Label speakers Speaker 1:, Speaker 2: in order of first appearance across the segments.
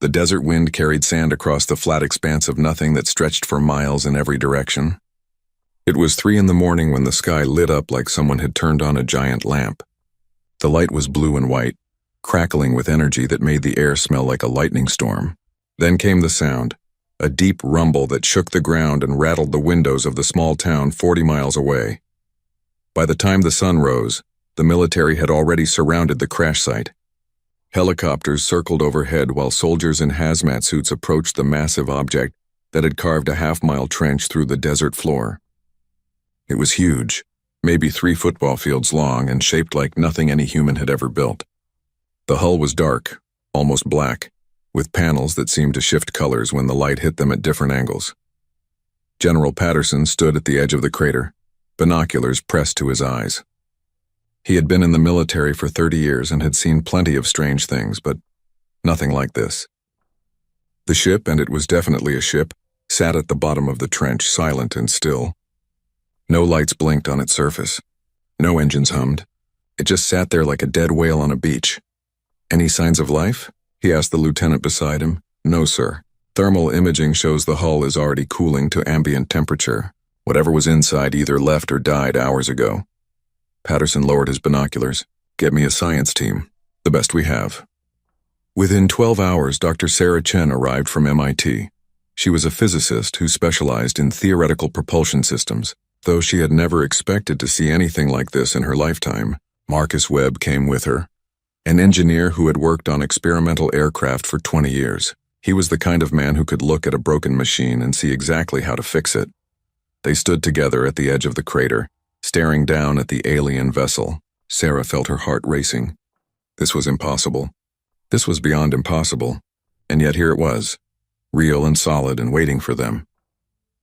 Speaker 1: The desert wind carried sand across the flat expanse of nothing that stretched for miles in every direction. It was 3 in the morning when the sky lit up like someone had turned on a giant lamp. The light was blue and white, crackling with energy that made the air smell like a lightning storm. Then came the sound, a deep rumble that shook the ground and rattled the windows of the small town 40 miles away. By the time the sun rose, the military had already surrounded the crash site. Helicopters circled overhead while soldiers in hazmat suits approached the massive object that had carved a half-mile trench through the desert floor. It was huge, maybe 3 football fields long and shaped like nothing any human had ever built. The hull was dark, almost black, with panels that seemed to shift colors when the light hit them at different angles. General Patterson stood at the edge of the crater, binoculars pressed to his eyes. He had been in the military for 30 years and had seen plenty of strange things, but nothing like this. The ship, and it was definitely a ship, sat at the bottom of the trench, silent and still. No lights blinked on its surface. No engines hummed. It just sat there like a dead whale on a beach. "Any signs of life?" he asked the lieutenant beside him. "No, sir. Thermal imaging shows the hull is already cooling to ambient temperature. Whatever was inside either left or died hours ago." Patterson lowered his binoculars. "Get me a science team. The best we have." Within 12 hours, Dr. Sarah Chen arrived from MIT. She was a physicist who specialized in theoretical propulsion systems. Though she had never expected to see anything like this in her lifetime, Marcus Webb came with her, an engineer who had worked on experimental aircraft for 20 years. He was the kind of man who could look at a broken machine and see exactly how to fix it. They stood together at the edge of the crater, staring down at the alien vessel. Sarah felt her heart racing. This was impossible. This was beyond impossible. And yet here it was, real and solid and waiting for them.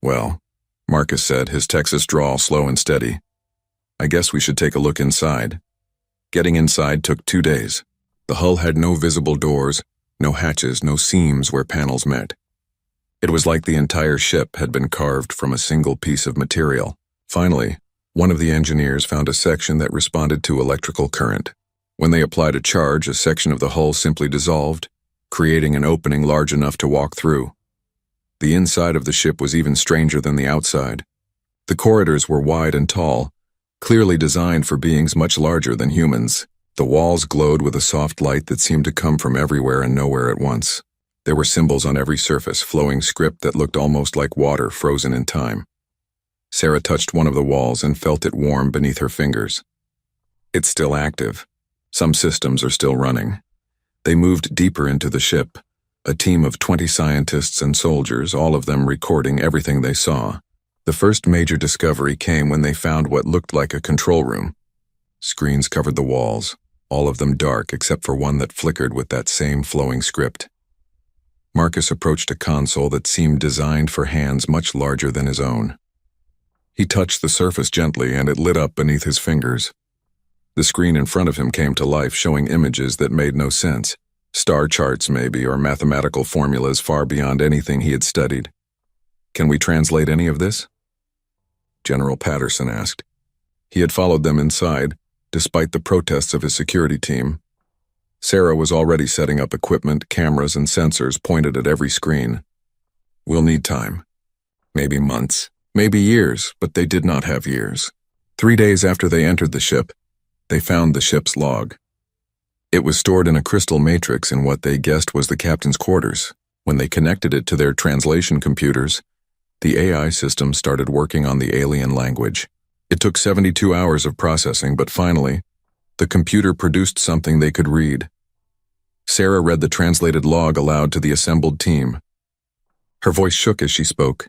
Speaker 1: "Well," Marcus said, his Texas drawl slow and steady, "I guess we should take a look inside." Getting inside took 2 days. The hull had no visible doors, no hatches, no seams where panels met. It was like the entire ship had been carved from a single piece of material. Finally, one of the engineers found a section that responded to electrical current. When they applied a charge, a section of the hull simply dissolved, creating an opening large enough to walk through. The inside of the ship was even stranger than the outside. The corridors were wide and tall, clearly designed for beings much larger than humans. The walls glowed with a soft light that seemed to come from everywhere and nowhere at once. There were symbols on every surface, flowing script that looked almost like water frozen in time. Sarah touched one of the walls and felt it warm beneath her fingers. "It's still active. Some systems are still running." They moved deeper into the ship, a team of 20 scientists and soldiers, all of them recording everything they saw. The first major discovery came when they found what looked like a control room. Screens covered the walls, all of them dark except for one that flickered with that same flowing script. Marcus approached a console that seemed designed for hands much larger than his own. He touched the surface gently and it lit up beneath his fingers. The screen in front of him came to life, showing images that made no sense. Star charts maybe, or mathematical formulas far beyond anything he had studied. "Can we translate any of this?" General Patterson asked. He had followed them inside, despite the protests of his security team. Sarah was already setting up equipment, cameras, and sensors pointed at every screen. "We'll need time. Maybe months, maybe years, but they did not have years." 3 days after they entered the ship, they found the ship's log. It was stored in a crystal matrix in what they guessed was the captain's quarters. When they connected it to their translation computers, the AI system started working on the alien language. It took 72 hours of processing, but finally, the computer produced something they could read. Sarah read the translated log aloud to the assembled team. Her voice shook as she spoke.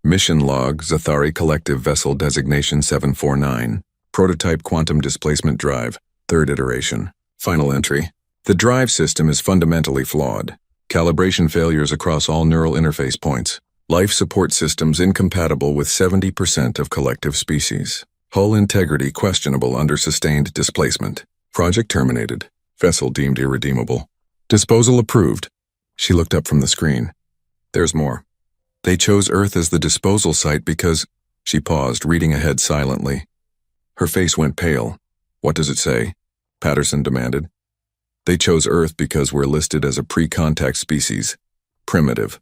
Speaker 1: "Mission log, Zathari Collective Vessel Designation 749. Prototype Quantum Displacement Drive, 3rd iteration. Final entry. The drive system is fundamentally flawed. Calibration failures across all neural interface points. Life support systems incompatible with 70% of collective species. Hull integrity questionable under sustained displacement. Project terminated. Vessel deemed irredeemable. Disposal approved." She looked up from the screen. "There's more. They chose Earth as the disposal site because—" She paused, reading ahead silently. Her face went pale. "What does it say?" Patterson demanded. They chose Earth because we're listed as a pre-contact species, primitive.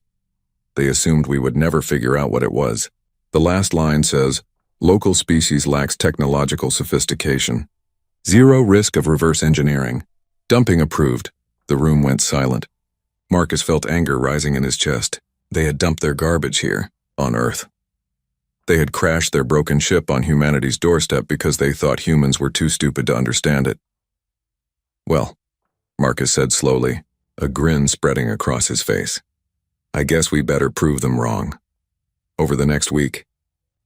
Speaker 1: They assumed we would never figure out what it was. The last line says, local species lacks technological sophistication. Zero risk of reverse engineering. Dumping approved. The room went silent. Marcus felt anger rising in his chest. They had dumped their garbage here, on Earth. They had crashed their broken ship on humanity's doorstep because they thought humans were too stupid to understand it. Well, Marcus said slowly, a grin spreading across his face. I guess we better prove them wrong. Over the next week,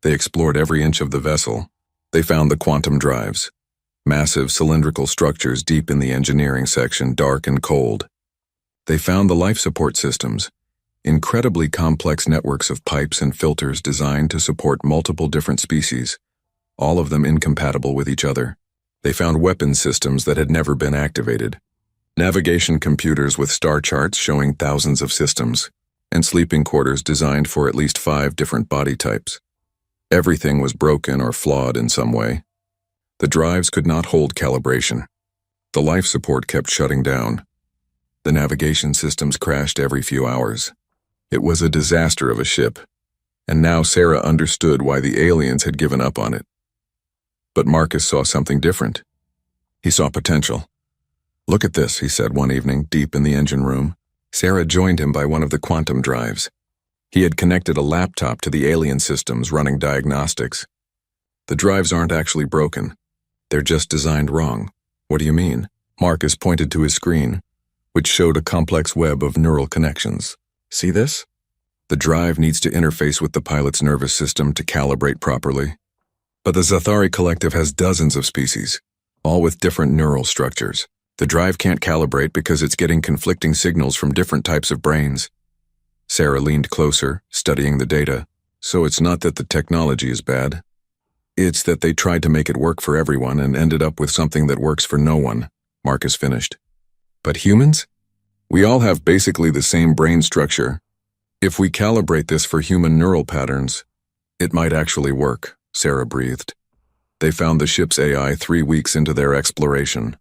Speaker 1: they explored every inch of the vessel. They found the quantum drives, massive cylindrical structures deep in the engineering section, dark and cold. They found the life support systems, incredibly complex networks of pipes and filters designed to support multiple different species, all of them incompatible with each other. They found weapon systems that had never been activated, navigation computers with star charts showing thousands of systems, and sleeping quarters designed for at least 5 different body types. Everything was broken or flawed in some way. The drives could not hold calibration. The life support kept shutting down. The navigation systems crashed every few hours. It was a disaster of a ship, and now Sarah understood why the aliens had given up on it. But Marcus saw something different. He saw potential. Look at this, he said one evening, deep in the engine room. Sarah joined him by one of the quantum drives. He had connected a laptop to the alien systems running diagnostics. The drives aren't actually broken. They're just designed wrong. What do you mean? Marcus pointed to his screen, which showed a complex web of neural connections. See this? The drive needs to interface with the pilot's nervous system to calibrate properly. But the Zathari Collective has dozens of species, all with different neural structures. The drive can't calibrate because it's getting conflicting signals from different types of brains. Sarah leaned closer, studying the data. So it's not that the technology is bad. It's that they tried to make it work for everyone and ended up with something that works for no one, Marcus finished. But humans? We all have basically the same brain structure. If we calibrate this for human neural patterns, it might actually work, Sarah breathed. They found the ship's AI 3 weeks into their exploration.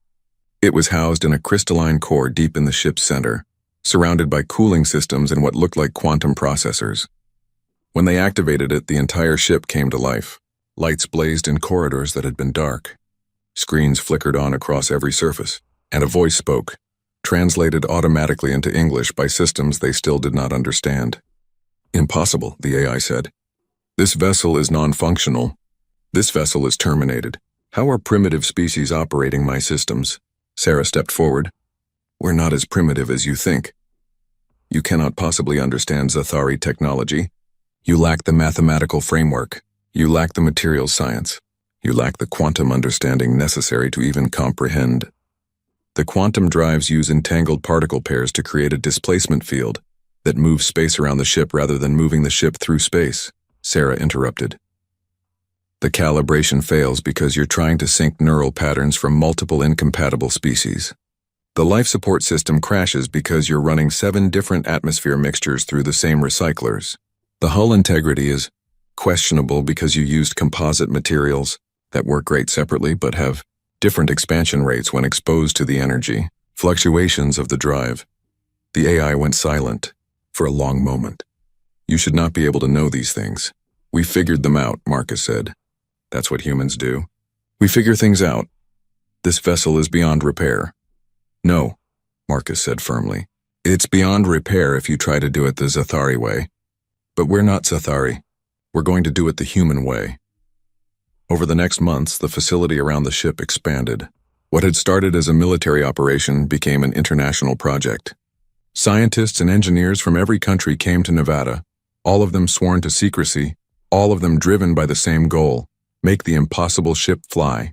Speaker 1: It was housed in a crystalline core deep in the ship's center, surrounded by cooling systems and what looked like quantum processors. When they activated it, the entire ship came to life. Lights blazed in corridors that had been dark. Screens flickered on across every surface, and a voice spoke, translated automatically into English by systems they still did not understand. Impossible, the AI said. This vessel is non-functional. This vessel is terminated. How are primitive species operating my systems? Sarah stepped forward. We're not as primitive as you think. You cannot possibly understand Zathari technology. You lack the mathematical framework. You lack the materials science. You lack the quantum understanding necessary to even comprehend. The quantum drives use entangled particle pairs to create a displacement field that moves space around the ship rather than moving the ship through space, Sarah interrupted. The calibration fails because you're trying to sync neural patterns from multiple incompatible species. The life support system crashes because you're running 7 different atmosphere mixtures through the same recyclers. The hull integrity is questionable because you used composite materials that work great separately but have different expansion rates when exposed to the energy fluctuations of the drive. The AI went silent for a long moment. You should not be able to know these things. We figured them out, Marcus said. That's what humans do. We figure things out. This vessel is beyond repair. No, Marcus said firmly. It's beyond repair if you try to do it the Zathari way. But we're not Zathari. We're going to do it the human way. Over the next months, the facility around the ship expanded. What had started as a military operation became an international project. Scientists and engineers from every country came to Nevada, all of them sworn to secrecy, all of them driven by the same goal: make the impossible ship fly.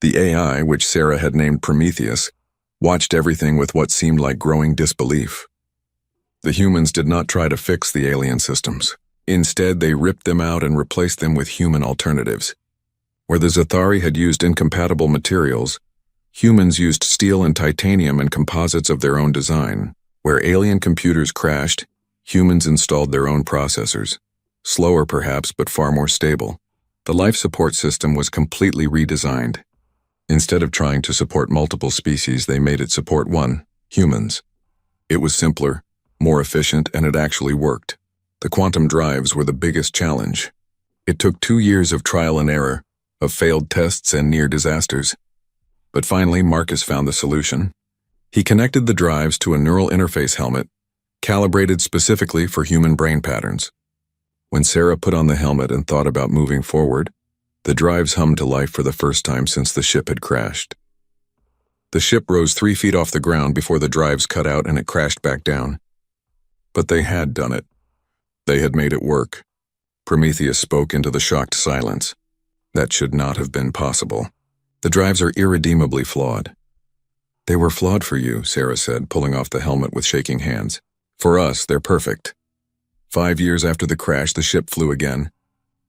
Speaker 1: The AI, which Sarah had named Prometheus, watched everything with what seemed like growing disbelief. The humans did not try to fix the alien systems. Instead, they ripped them out and replaced them with human alternatives. Where the Zathari had used incompatible materials, humans used steel and titanium and composites of their own design. Where alien computers crashed, humans installed their own processors. Slower perhaps, but far more stable. The life support system was completely redesigned. Instead of trying to support multiple species, they made it support one, humans. It was simpler, more efficient, and it actually worked. The quantum drives were the biggest challenge. It took 2 years of trial and error, of failed tests and near disasters. But finally, Marcus found the solution. He connected the drives to a neural interface helmet, calibrated specifically for human brain patterns. When Sarah put on the helmet and thought about moving forward, the drives hummed to life for the first time since the ship had crashed. The ship rose 3 feet off the ground before the drives cut out and it crashed back down. But they had done it. They had made it work. Prometheus spoke into the shocked silence. That should not have been possible. The drives are irredeemably flawed. They were flawed for you, Sarah said, pulling off the helmet with shaking hands. For us, they're perfect. 5 years after the crash, the ship flew again.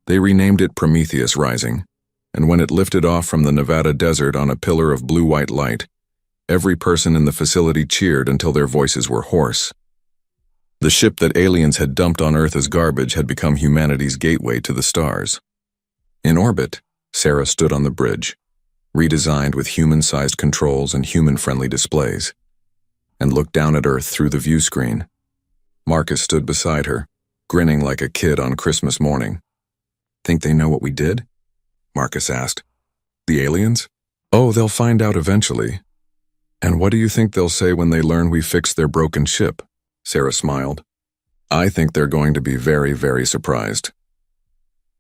Speaker 1: They renamed it Prometheus Rising, and when it lifted off from the Nevada desert on a pillar of blue-white light, every person in the facility cheered until their voices were hoarse. The ship that aliens had dumped on Earth as garbage had become humanity's gateway to the stars. In orbit, Sarah stood on the bridge, redesigned with human-sized controls and human-friendly displays, and looked down at Earth through the view screen. Marcus stood beside her, grinning like a kid on Christmas morning. Think they know what we did? Marcus asked. The aliens? Oh, they'll find out eventually. And what do you think they'll say when they learn we fixed their broken ship? Sarah smiled. I think they're going to be very, very surprised.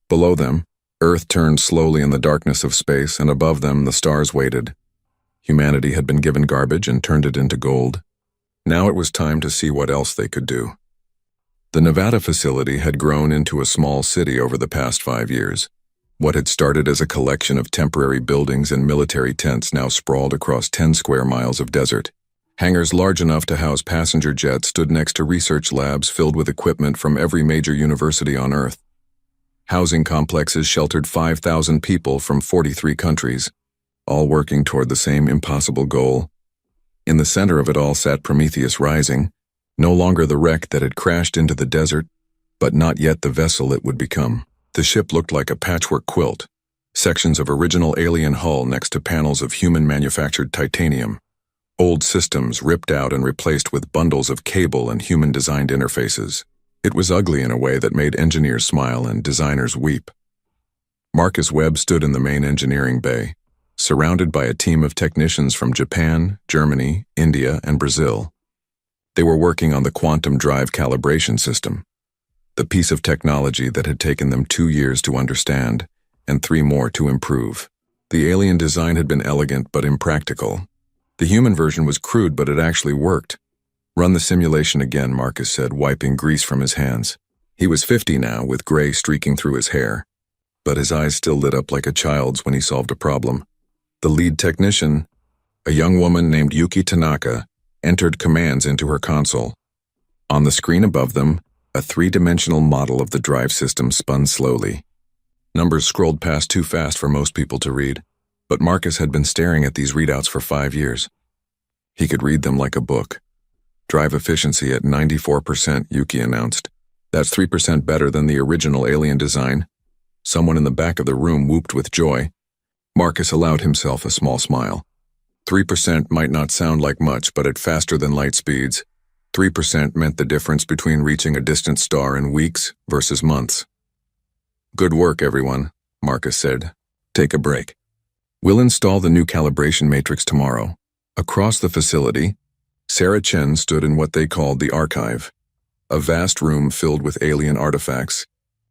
Speaker 1: Below them, Earth turned slowly in the darkness of space, and above them the stars waited. Humanity had been given garbage and turned it into gold. Now it was time to see what else they could do. The Nevada facility had grown into a small city over the past 5 years. What had started as a collection of temporary buildings and military tents now sprawled across 10 square miles of desert. Hangars large enough to house passenger jets stood next to research labs filled with equipment from every major university on Earth. Housing complexes sheltered 5,000 people from 43 countries, all working toward the same impossible goal. In the center of it all sat Prometheus Rising, no longer the wreck that had crashed into the desert, but not yet the vessel it would become. The ship looked like a patchwork quilt, sections of original alien hull next to panels of human-manufactured titanium, old systems ripped out and replaced with bundles of cable and human-designed interfaces. It was ugly in a way that made engineers smile and designers weep. Marcus Webb stood in the main engineering bay, surrounded by a team of technicians from Japan, Germany, India, and Brazil. They were working on the quantum drive calibration system, the piece of technology that had taken them 2 years to understand and 3 more to improve. The alien design had been elegant but impractical. The human version was crude, but it actually worked. Run the simulation again, Marcus said, wiping grease from his hands. He was 50 now, with gray streaking through his hair, but his eyes still lit up like a child's when he solved a problem. The lead technician, a young woman named Yuki Tanaka, entered commands into her console. On the screen above them, a 3-dimensional model of the drive system spun slowly. Numbers scrolled past too fast for most people to read, but Marcus had been staring at these readouts for 5 years. He could read them like a book. Drive efficiency at 94%, Yuki announced. That's 3% better than the original alien design. Someone in the back of the room whooped with joy. Marcus allowed himself a small smile. 3% might not sound like much, but at faster than light speeds, 3% meant the difference between reaching a distant star in weeks versus months. Good work, everyone, Marcus said. Take a break. We'll install the new calibration matrix tomorrow. Across the facility, Sarah Chen stood in what they called the archive, a vast room filled with alien artifacts,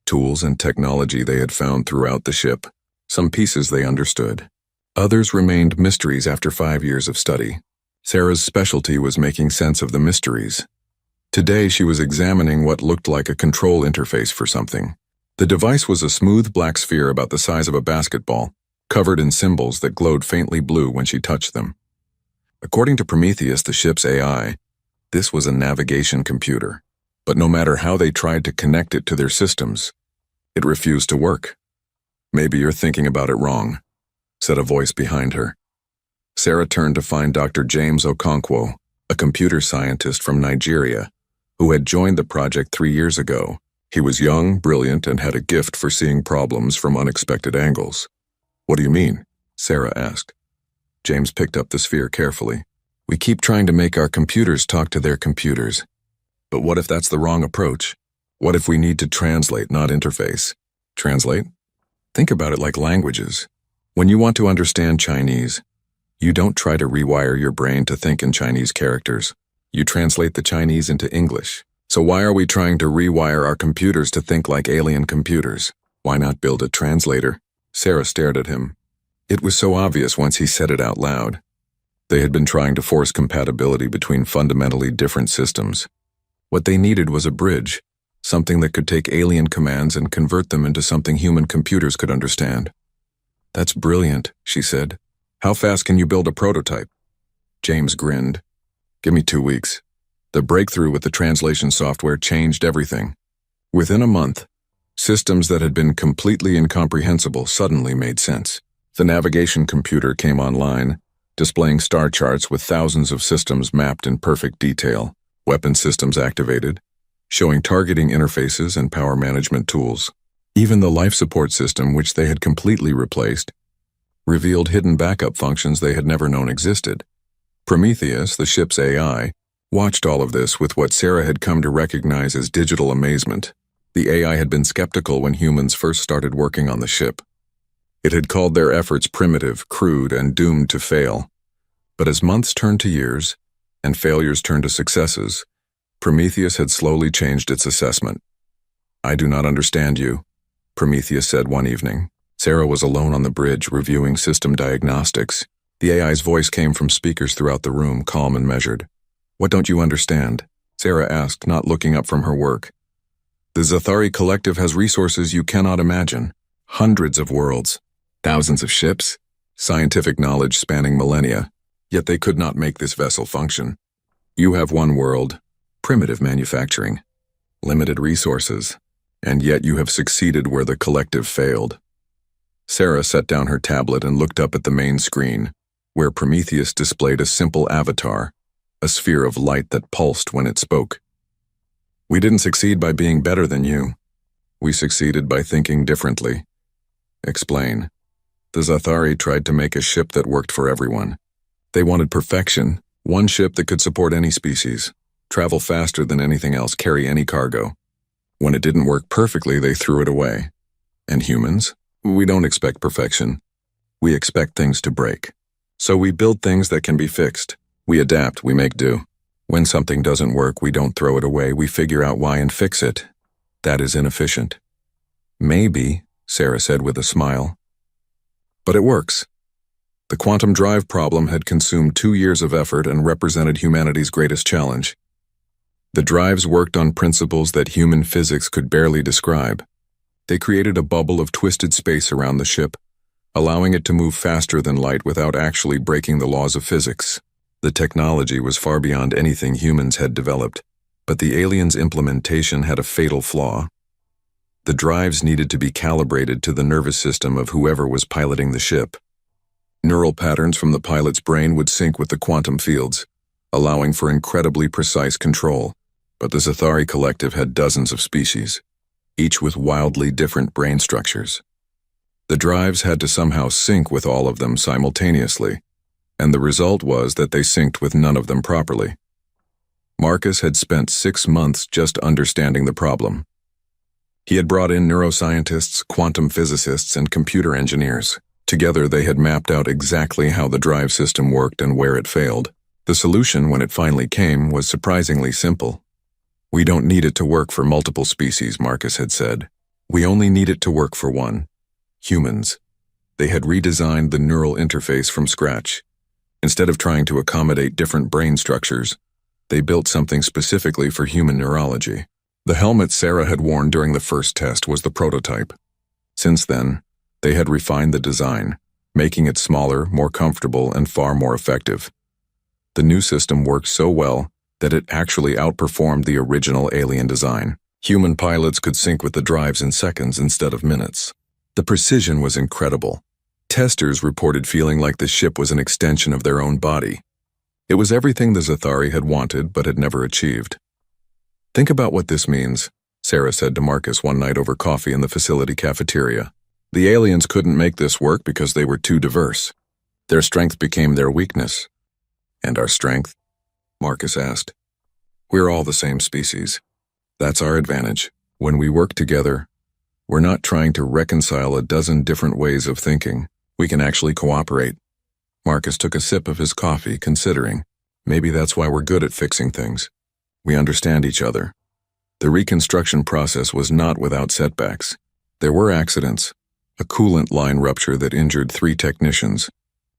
Speaker 1: tools and technology they had found throughout the ship. Some pieces they understood. Others remained mysteries after 5 years of study. Sarah's specialty was making sense of the mysteries. Today she was examining what looked like a control interface for something. The device was a smooth black sphere about the size of a basketball, covered in symbols that glowed faintly blue when she touched them. According to Prometheus, the ship's AI, this was a navigation computer. But no matter how they tried to connect it to their systems, it refused to work. Maybe you're thinking about it wrong, said a voice behind her. Sarah turned to find Dr. James Okonkwo, a computer scientist from Nigeria, who had joined the project 3 years ago. He was young, brilliant, and had a gift for seeing problems from unexpected angles. What do you mean? Sarah asked. James picked up the sphere carefully. We keep trying to make our computers talk to their computers. But what if that's the wrong approach? What if we need to translate, not interface? Translate? Think about it like languages. When you want to understand Chinese, you don't try to rewire your brain to think in Chinese characters. You translate the Chinese into English. So why are we trying to rewire our computers to think like alien computers? Why not build a translator? Sarah stared at him. It was so obvious once he said it out loud. They had been trying to force compatibility between fundamentally different systems. What they needed was a bridge, something that could take alien commands and convert them into something human computers could understand. That's brilliant, she said. How fast can you build a prototype? James grinned. Give me 2 weeks. The breakthrough with the translation software changed everything. Within a month, systems that had been completely incomprehensible suddenly made sense. The navigation computer came online, displaying star charts with thousands of systems mapped in perfect detail, weapon systems activated, showing targeting interfaces and power management tools. Even the life support system, which they had completely replaced, revealed hidden backup functions they had never known existed. Prometheus, the ship's AI, watched all of this with what Sarah had come to recognize as digital amazement. The AI had been skeptical when humans first started working on the ship. It had called their efforts primitive, crude, and doomed to fail. But as months turned to years, and failures turned to successes, Prometheus had slowly changed its assessment. I do not understand you, Prometheus said one evening. Sarah was alone on the bridge reviewing system diagnostics. The AI's voice came from speakers throughout the room, calm and measured. What don't you understand? Sarah asked, not looking up from her work. The Zathari Collective has resources you cannot imagine. Hundreds of worlds, thousands of ships, scientific knowledge spanning millennia. Yet they could not make this vessel function. You have one world, primitive manufacturing, limited resources, and yet you have succeeded where the collective failed. Sarah set down her tablet and looked up at the main screen, where Prometheus displayed a simple avatar, a sphere of light that pulsed when it spoke. We didn't succeed by being better than you. We succeeded by thinking differently. Explain. The Zathari tried to make a ship that worked for everyone. They wanted perfection, one ship that could support any species, travel faster than anything else, carry any cargo. When it didn't work perfectly, they threw it away. And humans? We don't expect perfection. We expect things to break. So we build things that can be fixed. We adapt, we make do. When something doesn't work, we don't throw it away, we figure out why and fix it. That is inefficient. Maybe, Sarah said with a smile. But it works. The quantum drive problem had consumed 2 years of effort and represented humanity's greatest challenge. The drives worked on principles that human physics could barely describe. They created a bubble of twisted space around the ship, allowing it to move faster than light without actually breaking the laws of physics. The technology was far beyond anything humans had developed, but the aliens' implementation had a fatal flaw. The drives needed to be calibrated to the nervous system of whoever was piloting the ship. Neural patterns from the pilot's brain would sync with the quantum fields, allowing for incredibly precise control. But the Zathari Collective had dozens of species, each with wildly different brain structures. The drives had to somehow sync with all of them simultaneously, and the result was that they synced with none of them properly. Marcus had spent 6 months just understanding the problem. He had brought in neuroscientists, quantum physicists, and computer engineers. Together they had mapped out exactly how the drive system worked and where it failed. The solution, when it finally came, was surprisingly simple. We don't need it to work for multiple species, Marcus had said. We only need it to work for one. Humans. They had redesigned the neural interface from scratch. Instead of trying to accommodate different brain structures, they built something specifically for human neurology. The helmet Sarah had worn during the first test was the prototype. Since then, they had refined the design, making it smaller, more comfortable, and far more effective. The new system worked so well that it actually outperformed the original alien design. Human pilots could sync with the drives in seconds instead of minutes. The precision was incredible. Testers reported feeling like the ship was an extension of their own body. It was everything the Zathari had wanted but had never achieved. Think about what this means, Sarah said to Marcus one night over coffee in the facility cafeteria. The aliens couldn't make this work because they were too diverse. Their strength became their weakness. And our strength? Marcus asked. We're all the same species. That's our advantage. When we work together, we're not trying to reconcile a dozen different ways of thinking. We can actually cooperate. Marcus took a sip of his coffee, considering, maybe that's why we're good at fixing things. We understand each other. The reconstruction process was not without setbacks. There were accidents, a coolant line rupture that injured 3 technicians,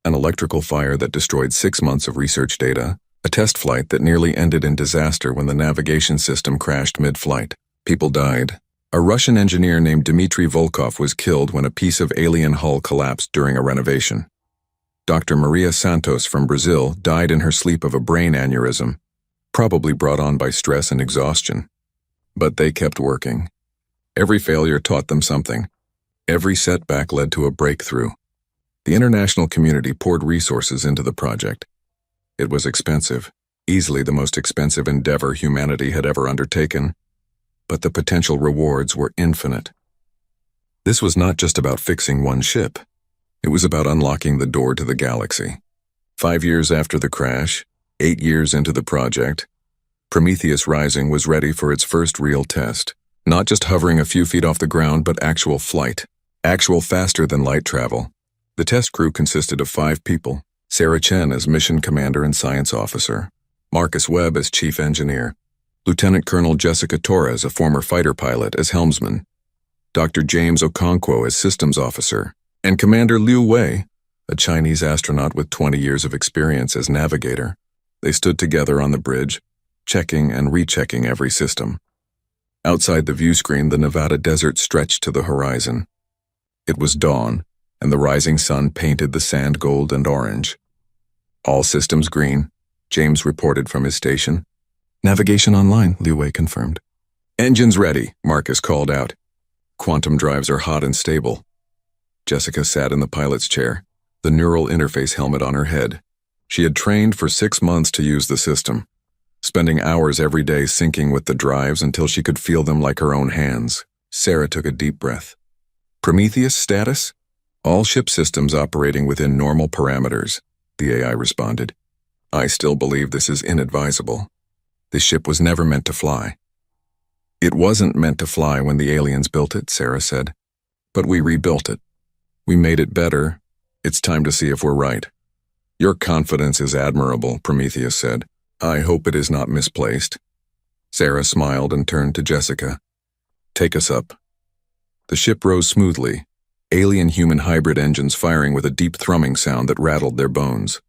Speaker 1: an electrical fire that destroyed 6 months of research data, a test flight that nearly ended in disaster when the navigation system crashed mid-flight. People died. A Russian engineer named Dmitry Volkov was killed when a piece of alien hull collapsed during a renovation. Dr. Maria Santos from Brazil died in her sleep of a brain aneurysm, probably brought on by stress and exhaustion. But they kept working. Every failure taught them something. Every setback led to a breakthrough. The international community poured resources into the project. It was expensive, easily the most expensive endeavor humanity had ever undertaken, but the potential rewards were infinite. This was not just about fixing one ship. It was about unlocking the door to the galaxy. 5 years after the crash, 8 years into the project, Prometheus Rising was ready for its first real test. Not just hovering a few feet off the ground, but actual flight. Actual faster-than-light travel. The test crew consisted of 5 people. Sarah Chen as mission commander and science officer. Marcus Webb as chief engineer. Lieutenant Colonel Jessica Torres, a former fighter pilot, as helmsman. Dr. James Okonkwo as systems officer. And Commander Liu Wei, a Chinese astronaut with 20 years of experience as navigator. They stood together on the bridge, checking and rechecking every system. Outside the view screen, the Nevada desert stretched to the horizon. It was dawn, and the rising sun painted the sand gold and orange. All systems green, James reported from his station. Navigation online, Liu Wei confirmed. Engines ready, Marcus called out. Quantum drives are hot and stable. Jessica sat in the pilot's chair, the neural interface helmet on her head. She had trained for 6 months to use the system, spending hours every day syncing with the drives until she could feel them like her own hands. Sarah took a deep breath. Prometheus status? All ship systems operating within normal parameters, the AI responded. I still believe this is inadvisable. This ship was never meant to fly. It wasn't meant to fly when the aliens built it, Sarah said. But we rebuilt it. We made it better. It's time to see if we're right. Your confidence is admirable, Prometheus said. I hope it is not misplaced. Sarah smiled and turned to Jessica. Take us up. The ship rose smoothly, alien-human hybrid engines firing with a deep thrumming sound that rattled their bones.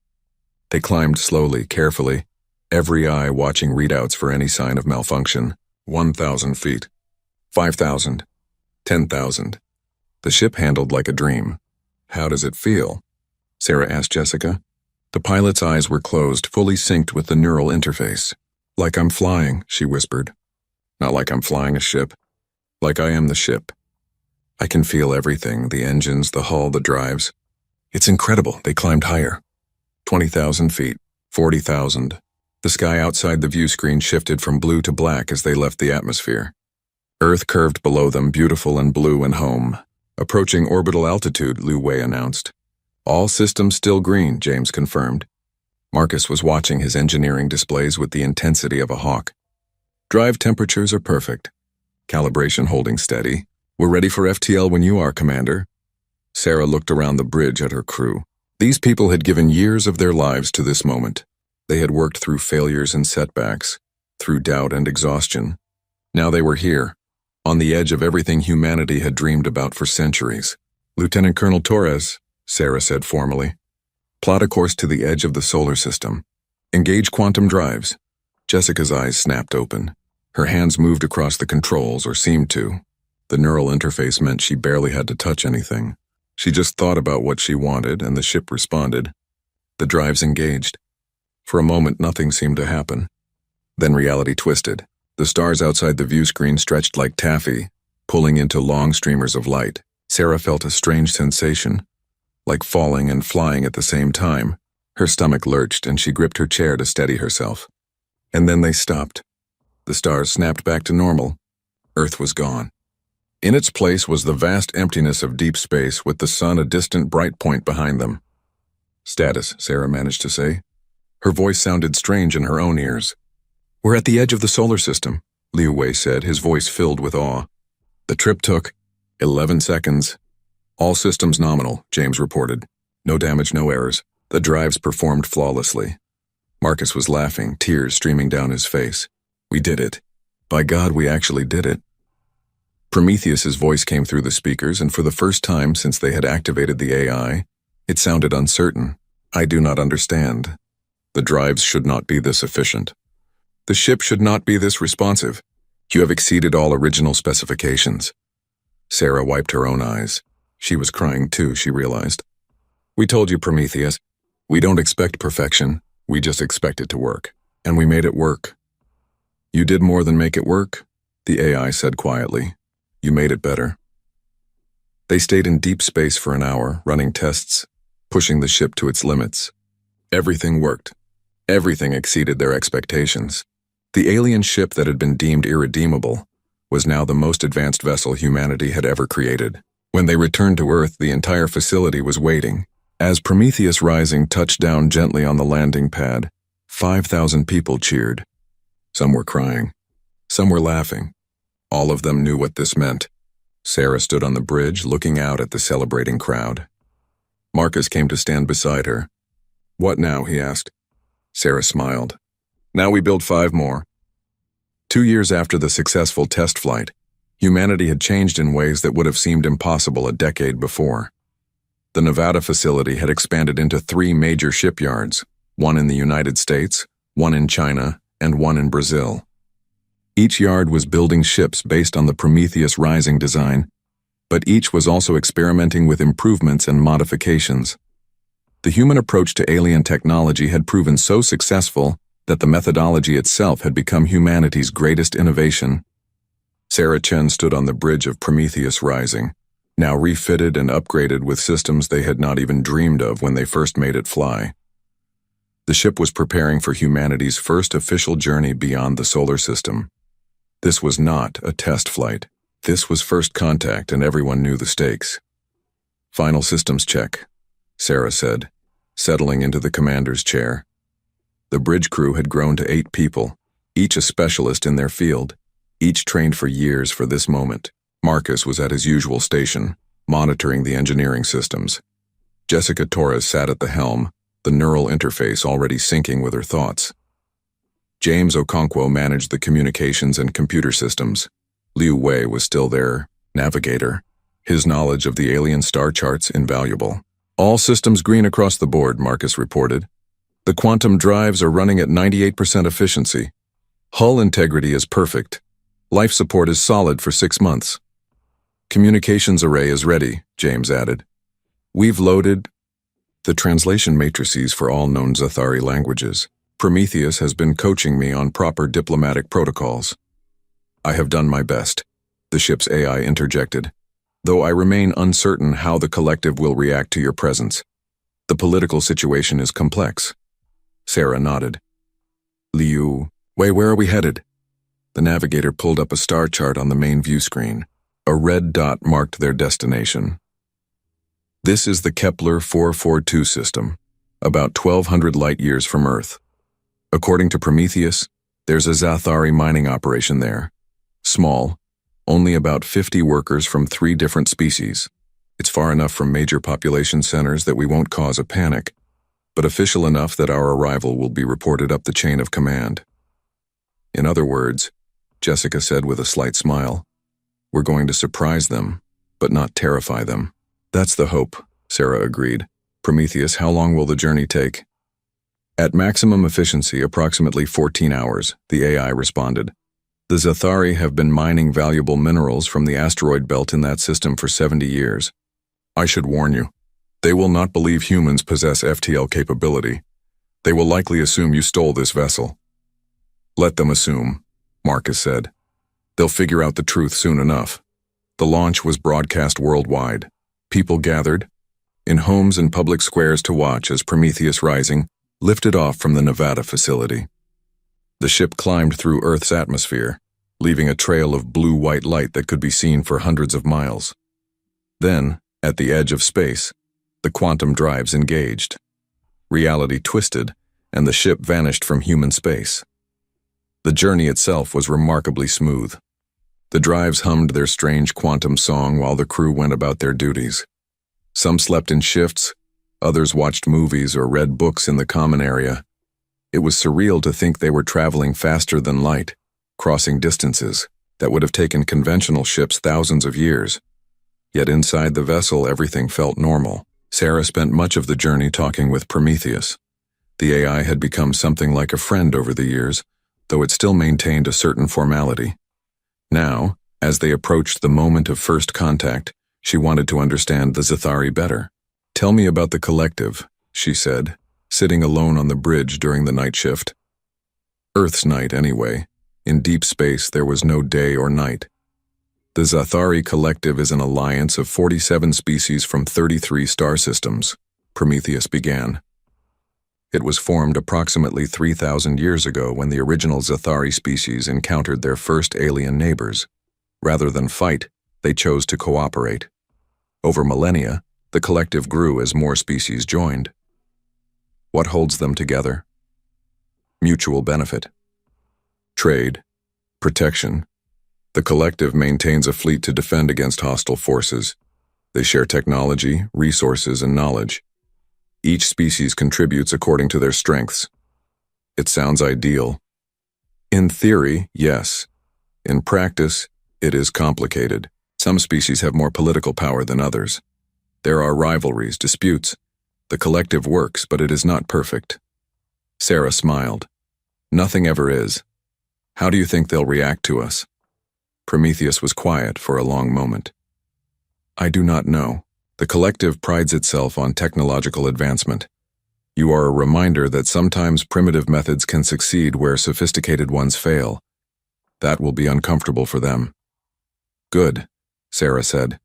Speaker 1: They climbed slowly, carefully, every eye watching readouts for any sign of malfunction. 1,000 feet. 5,000. 10,000. The ship handled like a dream. How does it feel? Sarah asked Jessica. The pilot's eyes were closed, fully synced with the neural interface. Like I'm flying, she whispered. Not like I'm flying a ship. Like I am the ship. I can feel everything, the engines, the hull, the drives. It's incredible. They climbed higher. 20,000 feet. 40,000. The sky outside the view screen shifted from blue to black as they left the atmosphere. Earth curved below them, beautiful and blue and home. Approaching orbital altitude, Liu Wei announced. All systems still green, James confirmed. Marcus was watching his engineering displays with the intensity of a hawk. Drive temperatures are perfect. Calibration holding steady. We're ready for FTL when you are, Commander. Sarah looked around the bridge at her crew. These people had given years of their lives to this moment. They had worked through failures and setbacks, through doubt and exhaustion. Now they were here, on the edge of everything humanity had dreamed about for centuries. Lieutenant Colonel Torres, Sarah said formally, plot a course to the edge of the solar system. Engage quantum drives. Jessica's eyes snapped open. Her hands moved across the controls, or seemed to. The neural interface meant she barely had to touch anything. She just thought about what she wanted, and the ship responded. The drives engaged. For a moment, nothing seemed to happen. Then reality twisted. The stars outside the view screen stretched like taffy, pulling into long streamers of light. Sarah felt a strange sensation, like falling and flying at the same time. Her stomach lurched, and she gripped her chair to steady herself. And then they stopped. The stars snapped back to normal. Earth was gone. In its place was the vast emptiness of deep space, with the sun a distant bright point behind them. Status, Sarah managed to say. Her voice sounded strange in her own ears. We're at the edge of the solar system, Liu Wei said, his voice filled with awe. The trip took 11 seconds. All systems nominal, James reported. No damage, no errors. The drives performed flawlessly. Marcus was laughing, tears streaming down his face. We did it. By God, we actually did it. Prometheus's voice came through the speakers, and for the first time since they had activated the AI, it sounded uncertain. I do not understand. The drives should not be this efficient. The ship should not be this responsive. You have exceeded all original specifications. Sarah wiped her own eyes. She was crying too, she realized. We told you, Prometheus. We don't expect perfection. We just expect it to work. And we made it work. You did more than make it work, the AI said quietly. You made it better. They stayed in deep space for an hour, running tests, pushing the ship to its limits. Everything worked. Everything exceeded their expectations. The alien ship that had been deemed irredeemable was now the most advanced vessel humanity had ever created. When they returned to Earth, the entire facility was waiting. As Prometheus Rising touched down gently on the landing pad, 5,000 people cheered. Some were crying. Some were laughing. All of them knew what this meant. Sarah stood on the bridge, looking out at the celebrating crowd. Marcus came to stand beside her. What now? He asked. Sarah smiled. Now we build 5 more. 2 years after the successful test flight, humanity had changed in ways that would have seemed impossible a decade before. The Nevada facility had expanded into 3 major shipyards, one in the United States, one in China, and one in Brazil. Each yard was building ships based on the Prometheus Rising design, but each was also experimenting with improvements and modifications. The human approach to alien technology had proven so successful that the methodology itself had become humanity's greatest innovation. Sarah Chen stood on the bridge of Prometheus Rising, now refitted and upgraded with systems they had not even dreamed of when they first made it fly. The ship was preparing for humanity's first official journey beyond the solar system. This was not a test flight. This was first contact, and everyone knew the stakes. Final systems check, Sarah said, settling into the commander's chair. The bridge crew had grown to 8 people, each a specialist in their field, each trained for years for this moment. Marcus was at his usual station, monitoring the engineering systems. Jessica Torres sat at the helm, the neural interface already syncing with her thoughts. James Okonkwo managed the communications and computer systems. Liu Wei was still their navigator, his knowledge of the alien star charts invaluable. All systems green across the board, Marcus reported. The quantum drives are running at 98% efficiency. Hull integrity is perfect. Life support is solid for 6 months. Communications array is ready, James added. We've loaded the translation matrices for all known Zathari languages. Prometheus has been coaching me on proper diplomatic protocols. I have done my best, the ship's AI interjected, though I remain uncertain how the collective will react to your presence. The political situation is complex. Sarah nodded. Liu, Wei, where are we headed? The navigator pulled up a star chart on the main view screen. A red dot marked their destination. This is the Kepler 442 system, about 1,200 light-years from Earth. According to Prometheus, there's a Zathari mining operation there. Small, only about 50 workers from 3 different species. It's far enough from major population centers that we won't cause a panic, but official enough that our arrival will be reported up the chain of command. In other words, Jessica said with a slight smile, we're going to surprise them, but not terrify them. That's the hope, Sarah agreed. Prometheus, how long will the journey take? At maximum efficiency, approximately 14 hours, the AI responded. The Zathari have been mining valuable minerals from the asteroid belt in that system for 70 years. I should warn you, they will not believe humans possess FTL capability. They will likely assume you stole this vessel. Let them assume, Marcus said. They'll figure out the truth soon enough. The launch was broadcast worldwide. People gathered in homes and public squares to watch as Prometheus Rising lifted off from the Nevada facility. The ship climbed through Earth's atmosphere, leaving a trail of blue-white light that could be seen for hundreds of miles. Then, at the edge of space, the quantum drives engaged. Reality twisted, and the ship vanished from human space. The journey itself was remarkably smooth. The drives hummed their strange quantum song while the crew went about their duties. Some slept in shifts, others watched movies or read books in the common area. It was surreal to think they were traveling faster than light, crossing distances that would have taken conventional ships thousands of years. Yet inside the vessel, everything felt normal. Sarah spent much of the journey talking with Prometheus. The AI had become something like a friend over the years, though it still maintained a certain formality. Now, as they approached the moment of first contact, she wanted to understand the Zathari better. "Tell me about the collective," she said, sitting alone on the bridge during the night shift. Earth's night, anyway. In deep space, there was no day or night. The Zathari Collective is an alliance of 47 species from 33 star systems, Prometheus began. It was formed approximately 3,000 years ago when the original Zathari species encountered their first alien neighbors. Rather than fight, they chose to cooperate. Over millennia, the collective grew as more species joined. What holds them together? Mutual benefit. Trade. Protection. The collective maintains a fleet to defend against hostile forces. They share technology, resources, and knowledge. Each species contributes according to their strengths. It sounds ideal. In theory, yes. In practice, it is complicated. Some species have more political power than others. There are rivalries, disputes. The collective works, but it is not perfect. Sarah smiled. Nothing ever is. How do you think they'll react to us? Prometheus was quiet for a long moment. I do not know. The collective prides itself on technological advancement. You are a reminder that sometimes primitive methods can succeed where sophisticated ones fail. That will be uncomfortable for them. Good, Sarah said.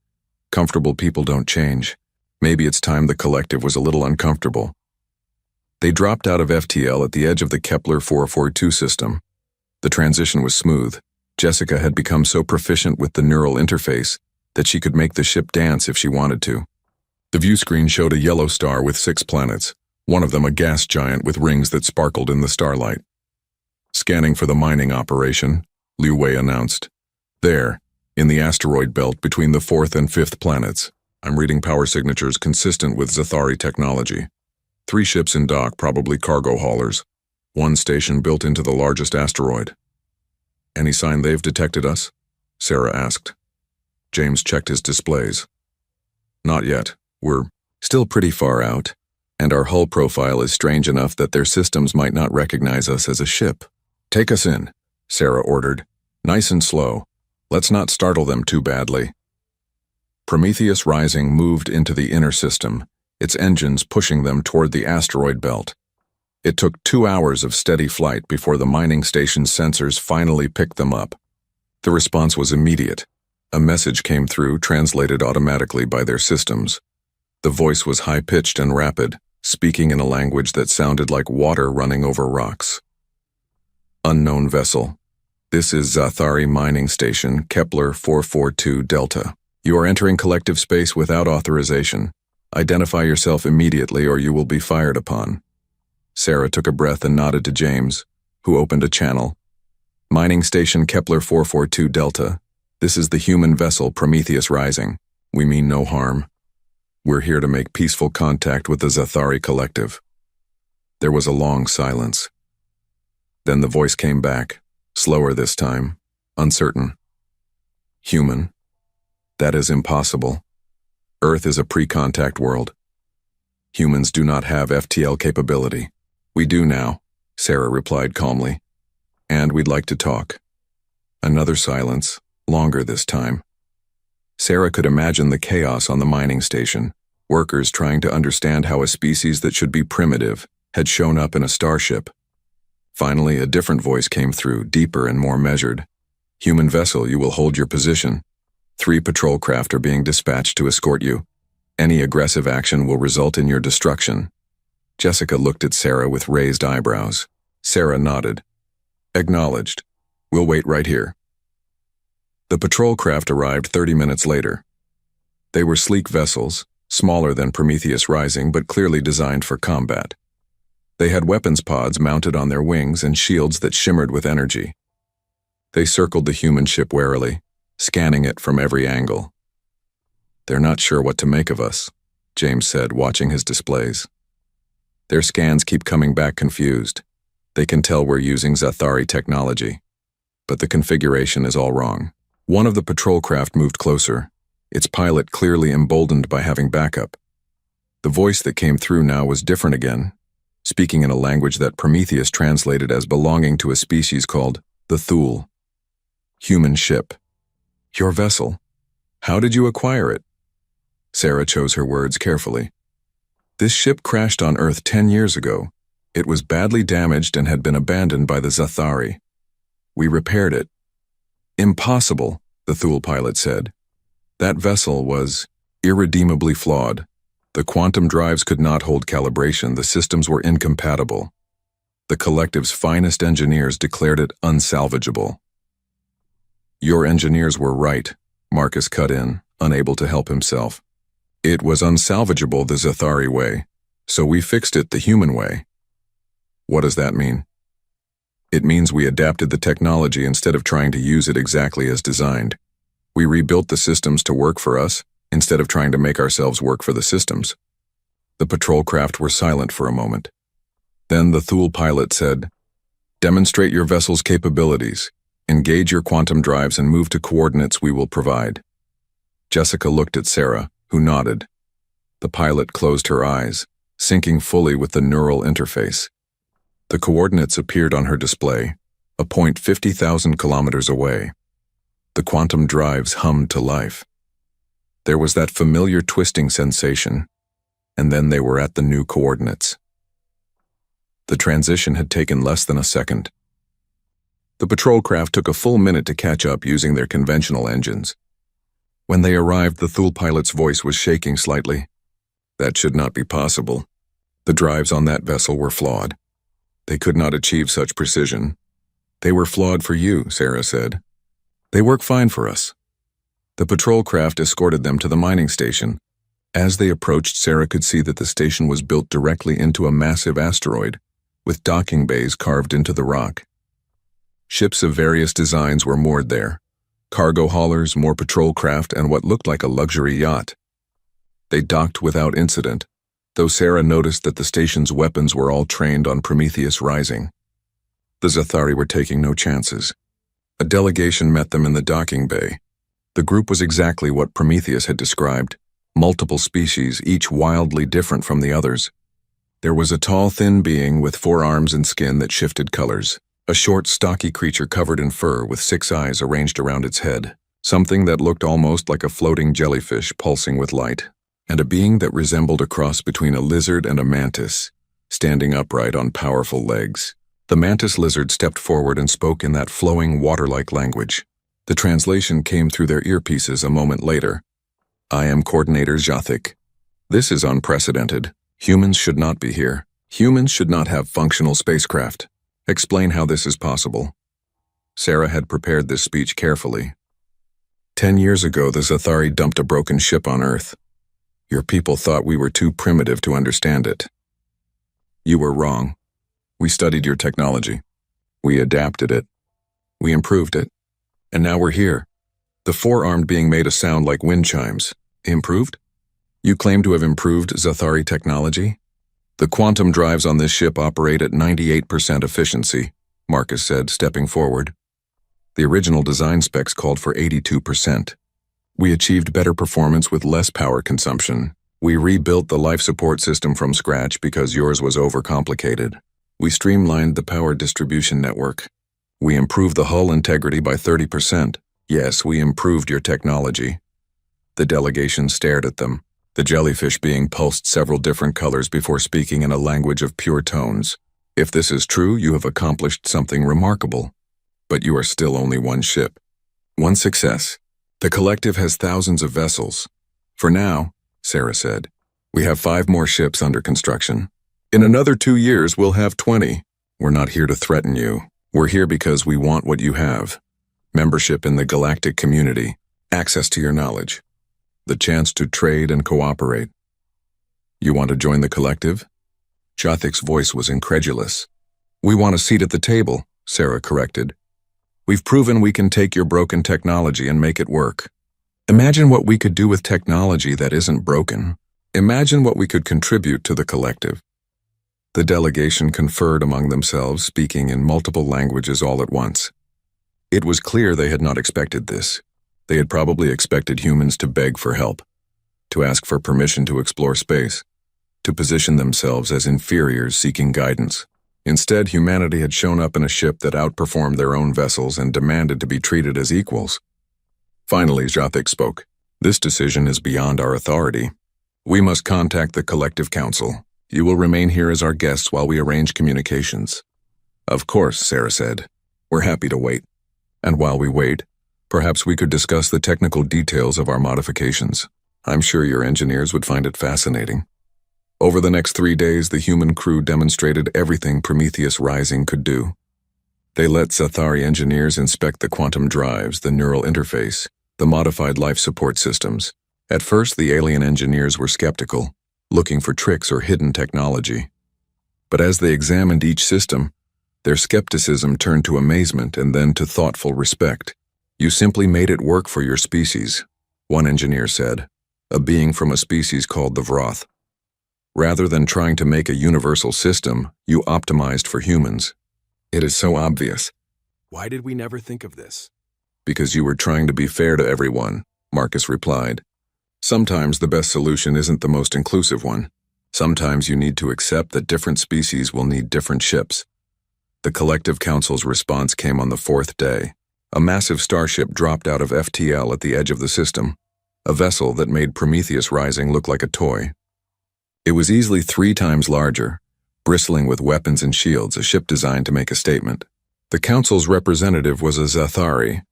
Speaker 1: Comfortable people don't change. Maybe it's time the collective was a little uncomfortable. They dropped out of FTL at the edge of the Kepler 442 system. The transition was smooth. Jessica had become so proficient with the neural interface that she could make the ship dance if she wanted to. The view screen showed a yellow star with 6 planets, one of them a gas giant with rings that sparkled in the starlight. Scanning for the mining operation, Liu Wei announced. There, in the asteroid belt between the 4th and 5th planets, I'm reading power signatures consistent with Zathari technology. 3 ships in dock, probably cargo haulers. 1 station built into the largest asteroid. Any sign they've detected us? Sarah asked. James checked his displays. Not yet. We're still pretty far out, and our hull profile is strange enough that their systems might not recognize us as a ship. Take us in, Sarah ordered. Nice and slow. Let's not startle them too badly. Prometheus Rising moved into the inner system, its engines pushing them toward the asteroid belt. It took 2 hours of steady flight before the mining station's sensors finally picked them up. The response was immediate. A message came through, translated automatically by their systems. The voice was high-pitched and rapid, speaking in a language that sounded like water running over rocks. Unknown vessel. This is Zathari Mining Station, Kepler 442 Delta. You are entering collective space without authorization. Identify yourself immediately or you will be fired upon. Sarah took a breath and nodded to James, who opened a channel. Mining Station Kepler 442 Delta. This is the human vessel Prometheus Rising. We mean no harm. We're here to make peaceful contact with the Zathari Collective. There was a long silence. Then the voice came back, slower this time, uncertain. Human. That is impossible. Earth is a pre-contact world. Humans do not have FTL capability. We do now, Sarah replied calmly. And we'd like to talk. Another silence, longer this time. Sarah could imagine the chaos on the mining station, workers trying to understand how a species that should be primitive had shown up in a starship. Finally, a different voice came through, deeper and more measured. Human vessel, you will hold your position. 3 patrol craft are being dispatched to escort you. Any aggressive action will result in your destruction. Jessica looked at Sarah with raised eyebrows. Sarah nodded. Acknowledged. We'll wait right here. The patrol craft arrived 30 minutes later. They were sleek vessels, smaller than Prometheus Rising but clearly designed for combat. They had weapons pods mounted on their wings and shields that shimmered with energy. They circled the human ship warily, scanning it from every angle. "They're not sure what to make of us," James said, watching his displays. "Their scans keep coming back confused. They can tell we're using Zathari technology, but the configuration is all wrong." One of the patrol craft moved closer, its pilot clearly emboldened by having backup. The voice that came through now was different again, speaking in a language that Prometheus translated as belonging to a species called the Thule. "Human ship. Your vessel. How did you acquire it?" Sarah chose her words carefully. "This ship crashed on Earth 10 years ago. It was badly damaged and had been abandoned by the Zathari. We repaired it." "Impossible," the Thule pilot said. "That vessel was irredeemably flawed. The quantum drives could not hold calibration. The systems were incompatible. The collective's finest engineers declared it unsalvageable." "Your engineers were right," Marcus cut in, unable to help himself. "It was unsalvageable the Zathari way, so we fixed it the human way." "What does that mean?" "It means we adapted the technology instead of trying to use it exactly as designed. We rebuilt the systems to work for us, instead of trying to make ourselves work for the systems." The patrol craft were silent for a moment. Then the Thule pilot said, "Demonstrate your vessel's capabilities. Engage your quantum drives and move to coordinates we will provide." Jessica looked at Sarah, who nodded. The pilot closed her eyes, syncing fully with the neural interface. The coordinates appeared on her display, a point 50,000 kilometers away. The quantum drives hummed to life. There was that familiar twisting sensation, and then they were at the new coordinates. The transition had taken less than a second. The patrol craft took a full minute to catch up using their conventional engines. When they arrived, the Thule pilot's voice was shaking slightly. "That should not be possible. The drives on that vessel were flawed. They could not achieve such precision." "They were flawed for you," Sarah said. "They work fine for us." The patrol craft escorted them to the mining station. As they approached, Sarah could see that the station was built directly into a massive asteroid, with docking bays carved into the rock. Ships of various designs were moored there. Cargo haulers, more patrol craft, and what looked like a luxury yacht. They docked without incident, though Sarah noticed that the station's weapons were all trained on Prometheus Rising. The Zathari were taking no chances. A delegation met them in the docking bay. The group was exactly what Prometheus had described, multiple species, each wildly different from the others. There was a tall, thin being with 4 arms and skin that shifted colors, a short, stocky creature covered in fur with 6 eyes arranged around its head, something that looked almost like a floating jellyfish pulsing with light, and a being that resembled a cross between a lizard and a mantis, standing upright on powerful legs. The mantis lizard stepped forward and spoke in that flowing, water-like language. The translation came through their earpieces a moment later. "I am Coordinator Jathic. This is unprecedented. Humans should not be here. Humans should not have functional spacecraft. Explain how this is possible." Sarah had prepared this speech carefully. 10 years ago, the Zathari dumped a broken ship on Earth. Your people thought we were too primitive to understand it. You were wrong. We studied your technology. We adapted it. We improved it. And now we're here. The 4-armed being made a sound like wind chimes. Improved? You claim to have improved Zathari technology? The quantum drives on this ship operate at 98% efficiency, Marcus said, stepping forward. The original design specs called for 82%. We achieved better performance with less power consumption. We rebuilt the life support system from scratch because yours was overcomplicated. We streamlined the power distribution network. We improved the hull integrity by 30%. Yes, we improved your technology. The delegation stared at them. The jellyfish being pulsed several different colors before speaking in a language of pure tones. If this is true, you have accomplished something remarkable. But you are still only one ship. One success. The collective has thousands of vessels. For now, Sarah said, we have 5 more ships under construction. In another 2 years, we'll have 20. We're not here to threaten you. We're here because we want what you have. Membership in the galactic community, access to your knowledge, the chance to trade and cooperate. You want to join the collective? Jothik's voice was incredulous. We want a seat at the table, Sarah corrected. We've proven we can take your broken technology and make it work. Imagine what we could do with technology that isn't broken. Imagine what we could contribute to the collective. The delegation conferred among themselves, speaking in multiple languages all at once. It was clear they had not expected this. They had probably expected humans to beg for help, to ask for permission to explore space, to position themselves as inferiors seeking guidance. Instead, humanity had shown up in a ship that outperformed their own vessels and demanded to be treated as equals. Finally, Jothik spoke. This decision is beyond our authority. We must contact the Collective Council. You will remain here as our guests while we arrange communications. Of course, Sarah said. We're happy to wait. And while we wait, perhaps we could discuss the technical details of our modifications. I'm sure your engineers would find it fascinating. Over the next 3 days, the human crew demonstrated everything Prometheus Rising could do. They let Zathari engineers inspect the quantum drives, the neural interface, the modified life support systems. At first, the alien engineers were skeptical, looking for tricks or hidden technology. But as they examined each system, their skepticism turned to amazement and then to thoughtful respect. You simply made it work for your species, one engineer said, a being from a species called the Vroth. Rather than trying to make a universal system, you optimized for humans. It is so obvious. Why did we never think of this? Because you were trying to be fair to everyone, Marcus replied. Sometimes the best solution isn't the most inclusive one. Sometimes you need to accept that different species will need different ships. The Collective Council's response came on the 4th day. A massive starship dropped out of FTL at the edge of the system, a vessel that made Prometheus Rising look like a toy. It was easily 3 times larger, bristling with weapons and shields, a ship designed to make a statement. The Council's representative was a Zathari,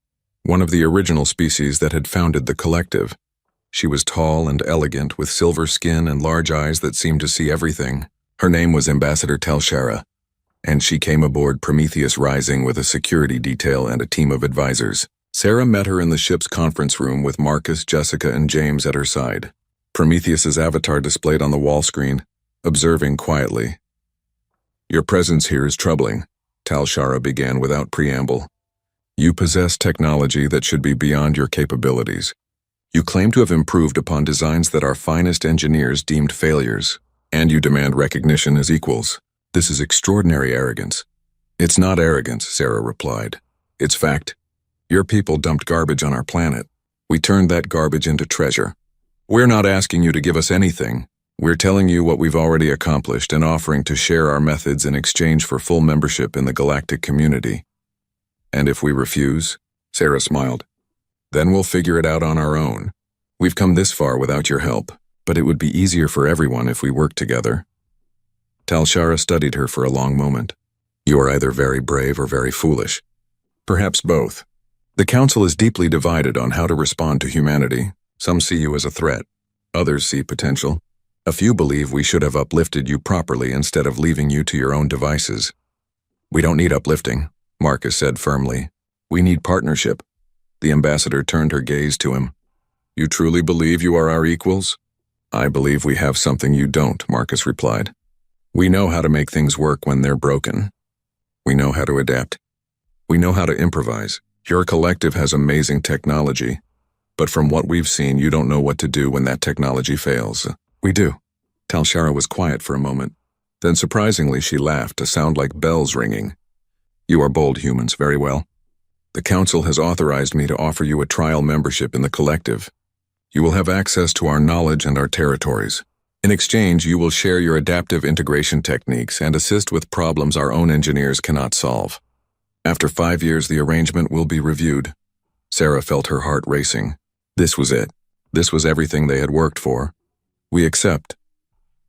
Speaker 1: one of the original species that had founded the Collective. She was tall and elegant, with silver skin and large eyes that seemed to see everything. Her name was Ambassador Telshara, and she came aboard Prometheus Rising with a security detail and a team of advisors. Sarah met her in the ship's conference room with Marcus, Jessica, and James at her side. Prometheus's avatar displayed on the wall screen, observing quietly. Your presence here is troubling, Telshara began without preamble. You possess technology that should be beyond your capabilities. You claim to have improved upon designs that our finest engineers deemed failures, and you demand recognition as equals. This is extraordinary arrogance. It's not arrogance, Sarah replied. It's fact. Your people dumped garbage on our planet. We turned that garbage into treasure. We're not asking you to give us anything. We're telling you what we've already accomplished and offering to share our methods in exchange for full membership in the galactic community. And if we refuse, Sarah smiled, then we'll figure it out on our own. We've come this far without your help, but it would be easier for everyone if we worked together. Telshara studied her for a long moment. You are either very brave or very foolish. Perhaps both. The Council is deeply divided on how to respond to humanity. Some see you as a threat. Others see potential. A few believe we should have uplifted you properly instead of leaving you to your own devices. We don't need uplifting, Marcus said firmly. We need partnership. The ambassador turned her gaze to him. You truly believe you are our equals? I believe we have something you don't, Marcus replied. We know how to make things work when they're broken. We know how to adapt. We know how to improvise. Your collective has amazing technology, but from what we've seen, you don't know what to do when that technology fails. We do. Telshara was quiet for a moment. Then surprisingly, she laughed, a sound like bells ringing. You are bold humans, very well. The Council has authorized me to offer you a trial membership in the collective. You will have access to our knowledge and our territories. In exchange, you will share your adaptive integration techniques and assist with problems our own engineers cannot solve. After 5 years, the arrangement will be reviewed. Sarah felt her heart racing. This was it. This was everything they had worked for. We accept.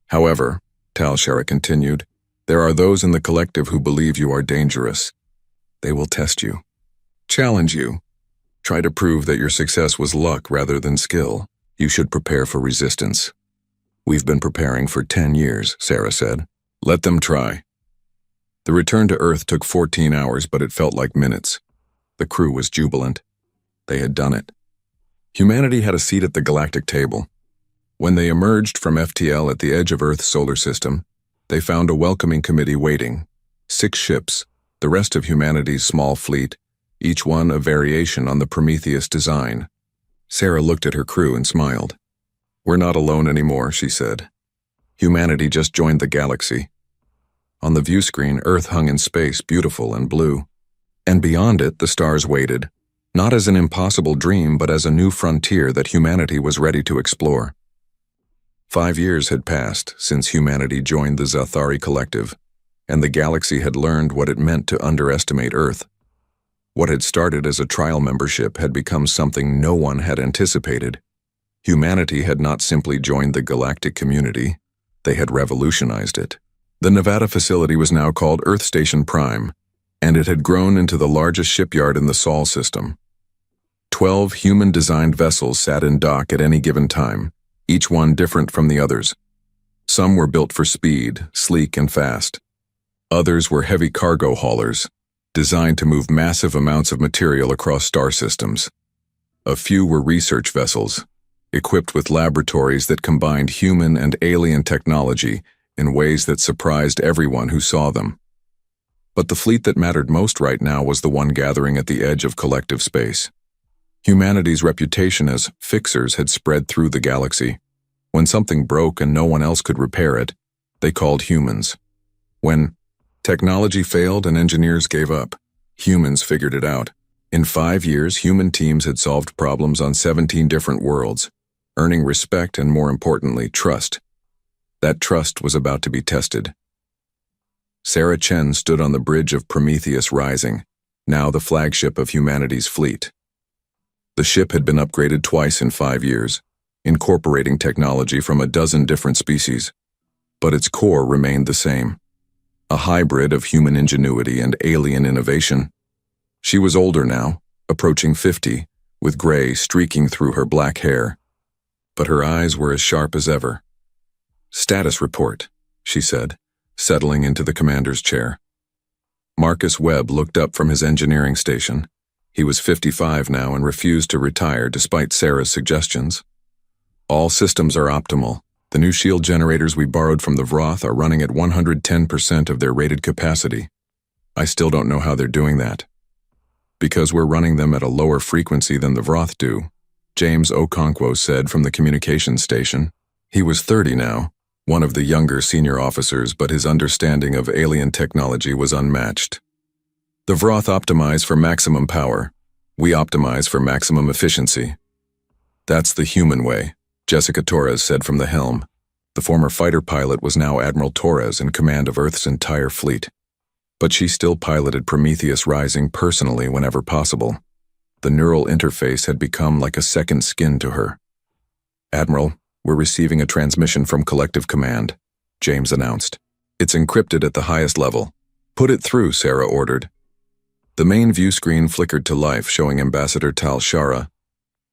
Speaker 1: However, Telshara continued, there are those in the collective who believe you are dangerous. They will test you. Challenge you. Try to prove that your success was luck rather than skill. You should prepare for resistance. We've been preparing for 10 years, Sarah said. Let them try. The return to Earth took 14 hours, but it felt like minutes. The crew was jubilant. They had done it. Humanity had a seat at the galactic table. When they emerged from FTL at the edge of Earth's solar system, They found a welcoming committee waiting. 6 ships, the rest of humanity's small fleet, each one a variation on the Prometheus design. Sarah looked at her crew and smiled. "We're not alone anymore," she said. "Humanity just joined the galaxy." On the view screen, Earth hung in space, beautiful and blue. And beyond it, the stars waited, not as an impossible dream, but as a new frontier that humanity was ready to explore. 5 years had passed since humanity joined the Zathari Collective, and the galaxy had learned what it meant to underestimate Earth. What had started as a trial membership had become something no one had anticipated. Humanity had not simply joined the galactic community, they had revolutionized it. The Nevada facility was now called Earth Station Prime, and it had grown into the largest shipyard in the Sol system. 12 human-designed vessels sat in dock at any given time, each one different from the others. Some were built for speed, sleek and fast. Others were heavy cargo haulers, designed to move massive amounts of material across star systems. A few were research vessels, equipped with laboratories that combined human and alien technology in ways that surprised everyone who saw them. But the fleet that mattered most right now was the one gathering at the edge of collective space. Humanity's reputation as fixers had spread through the galaxy. When something broke and no one else could repair it, they called humans. When technology failed and engineers gave up, humans figured it out. In 5 years, human teams had solved problems on 17 different worlds, earning respect and, more importantly, trust. That trust was about to be tested. Sarah Chen stood on the bridge of Prometheus Rising, now the flagship of humanity's fleet. The ship had been upgraded twice in 5 years, incorporating technology from a dozen different species, but its core remained the same. A hybrid of human ingenuity and alien innovation. She was older now, approaching 50, with gray streaking through her black hair, but her eyes were as sharp as ever. "Status report," she said, settling into the commander's chair. Marcus Webb looked up from his engineering station. He was 55 now and refused to retire despite Sarah's suggestions. "All systems are optimal. The new shield generators we borrowed from the Vroth are running at 110% of their rated capacity. I still don't know how they're doing that. Because we're running them at a lower frequency than the Vroth do," James Okonkwo said from the communications station. He was 30 now, one of the younger senior officers, but his understanding of alien technology was unmatched. "The Vroth optimize for maximum power. We optimize for maximum efficiency." "That's the human way," Jessica Torres said from the helm. The former fighter pilot was now Admiral Torres in command of Earth's entire fleet. But she still piloted Prometheus Rising personally whenever possible. The neural interface had become like a second skin to her. "Admiral, we're receiving a transmission from Collective Command," James announced. "It's encrypted at the highest level." "Put it through," Sarah ordered. The main view screen flickered to life, showing Ambassador Tal Shara.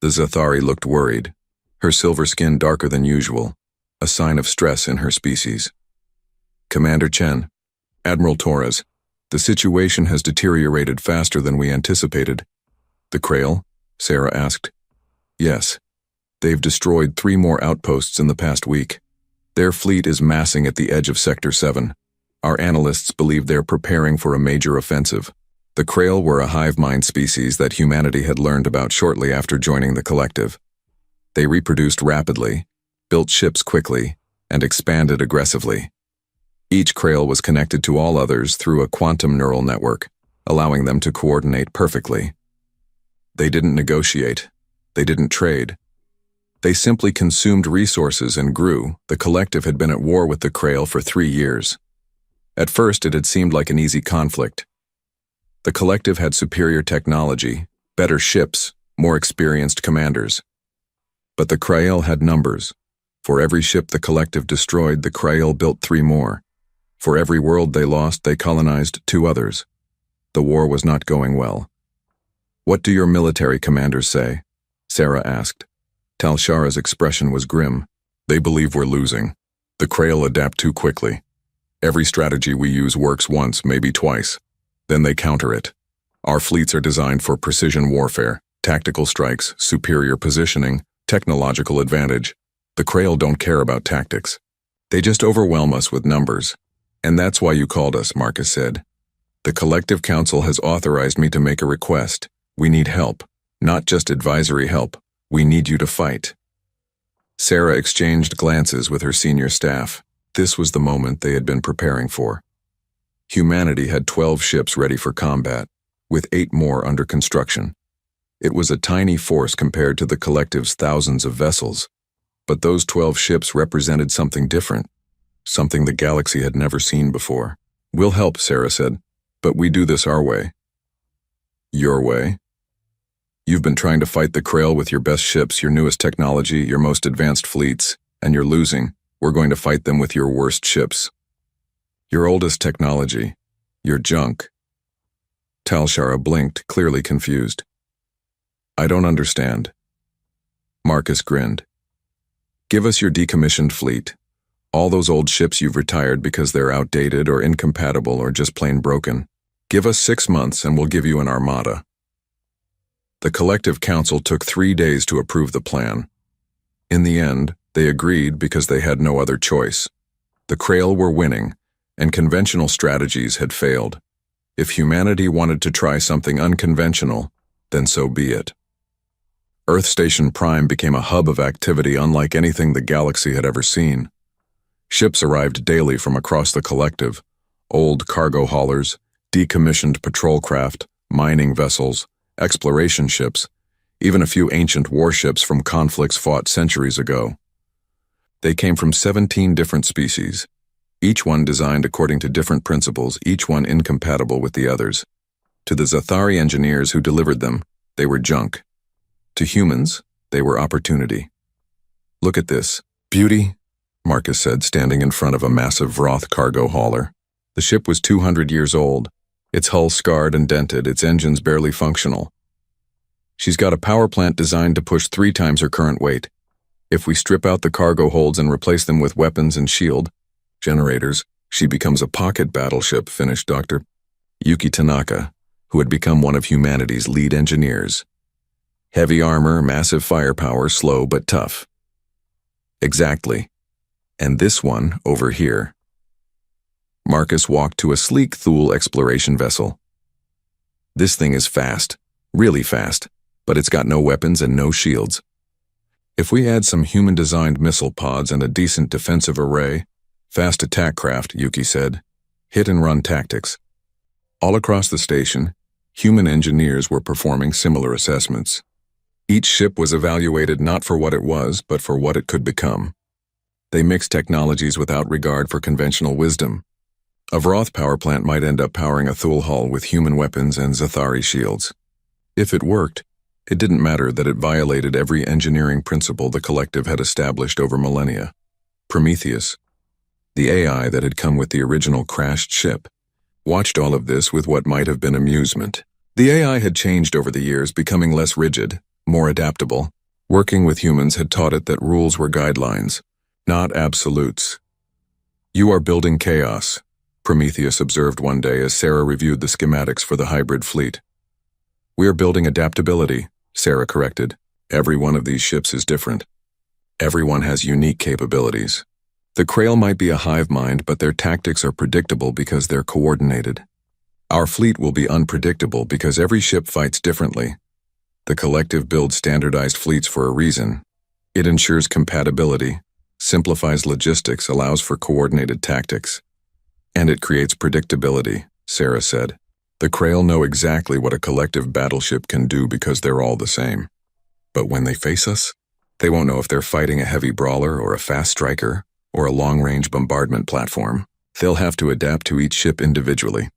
Speaker 1: The Zathari looked worried, her silver skin darker than usual, a sign of stress in her species. "Commander Chen, Admiral Torres, the situation has deteriorated faster than we anticipated." "The Krail?" Sarah asked. "Yes. They've destroyed 3 more outposts in the past week. Their fleet is massing at the edge of Sector 7. Our analysts believe they're preparing for a major offensive." The Krail were a hive mind species that humanity had learned about shortly after joining the collective. They reproduced rapidly, built ships quickly, and expanded aggressively. Each Krail was connected to all others through a quantum neural network, allowing them to coordinate perfectly. They didn't negotiate. They didn't trade. They simply consumed resources and grew. The collective had been at war with the Krail for 3 years. At first, it had seemed like an easy conflict. The collective had superior technology, better ships, more experienced commanders. But the Krail had numbers. For every ship the collective destroyed, the Krail built 3 more. For every world they lost, they colonized 2 others. The war was not going well. "What do your military commanders say?" Sarah asked. Tal Shara's expression was grim. "They believe we're losing. The Krail adapt too quickly. Every strategy we use works once, maybe twice. Then they counter it. Our fleets are designed for precision warfare, tactical strikes, superior positioning, technological advantage. The Krail don't care about tactics. They just overwhelm us with numbers. And that's why you called us, Marcus said. The Collective Council has authorized me to make a request. We need help. Not just advisory help. We need you to fight. Sarah exchanged glances with her senior staff. This was the moment they had been preparing for. Humanity had 12 ships ready for combat, with 8 more under construction. It was a tiny force compared to the Collective's thousands of vessels, but those 12 ships represented something different, something the galaxy had never seen before. We'll help, Sarah said, but we do this our way. Your way? You've been trying to fight the Krail with your best ships, your newest technology, your most advanced fleets, and you're losing. We're going to fight them with your worst ships. Your oldest technology. Your junk. Talshara blinked, clearly confused. I don't understand. Marcus grinned. Give us your decommissioned fleet. All those old ships you've retired because they're outdated or incompatible or just plain broken. Give us 6 months and we'll give you an armada. The Collective Council took 3 days to approve the plan. In the end, they agreed because they had no other choice. The Krail were winning, and conventional strategies had failed. If humanity wanted to try something unconventional, then so be it. Earth Station Prime became a hub of activity unlike anything the galaxy had ever seen. Ships arrived daily from across the Collective, old cargo haulers, decommissioned patrol craft, mining vessels, exploration ships, even a few ancient warships from conflicts fought centuries ago. They came from 17 different species, each one designed according to different principles, each one incompatible with the others. To the Zathari engineers who delivered them, they were junk. To humans, they were opportunity. Look at this. Beauty, Marcus said, standing in front of a massive Vroth cargo hauler. The ship was 200 years old, its hull scarred and dented, its engines barely functional. She's got a power plant designed to push 3 times her current weight. If we strip out the cargo holds and replace them with weapons and shield generators, she becomes a pocket battleship, finished Dr. Yuki Tanaka, who had become one of humanity's lead engineers. Heavy armor, massive firepower, slow but tough. Exactly. And this one, over here. Marcus walked to a sleek Thule exploration vessel. This thing is fast, really fast, but it's got no weapons and no shields. If we add some human-designed missile pods and a decent defensive array, fast attack craft, Yuki said, hit-and-run tactics. All across the station, human engineers were performing similar assessments. Each ship was evaluated not for what it was, but for what it could become. They mixed technologies without regard for conventional wisdom. A Vroth power plant might end up powering a Thule hull with human weapons and Zathari shields. If it worked, it didn't matter that it violated every engineering principle the Collective had established over millennia. Prometheus, the AI that had come with the original crashed ship, watched all of this with what might have been amusement. The AI had changed over the years, becoming less rigid, more adaptable. Working with humans had taught it that rules were guidelines, not absolutes. You are building chaos, Prometheus observed one day as Sarah reviewed the schematics for the hybrid fleet. We are building adaptability, Sarah corrected. Every one of these ships is different. Everyone has unique capabilities. The Krail might be a hive mind, but their tactics are predictable because they're coordinated. Our fleet will be unpredictable because every ship fights differently. The Collective builds standardized fleets for a reason. It ensures compatibility, simplifies logistics, allows for coordinated tactics. And it creates predictability, Sarah said. The Krail know exactly what a collective battleship can do because they're all the same. But when they face us, they won't know if they're fighting a heavy brawler or a fast striker or a long-range bombardment platform. They'll have to adapt to each ship individually.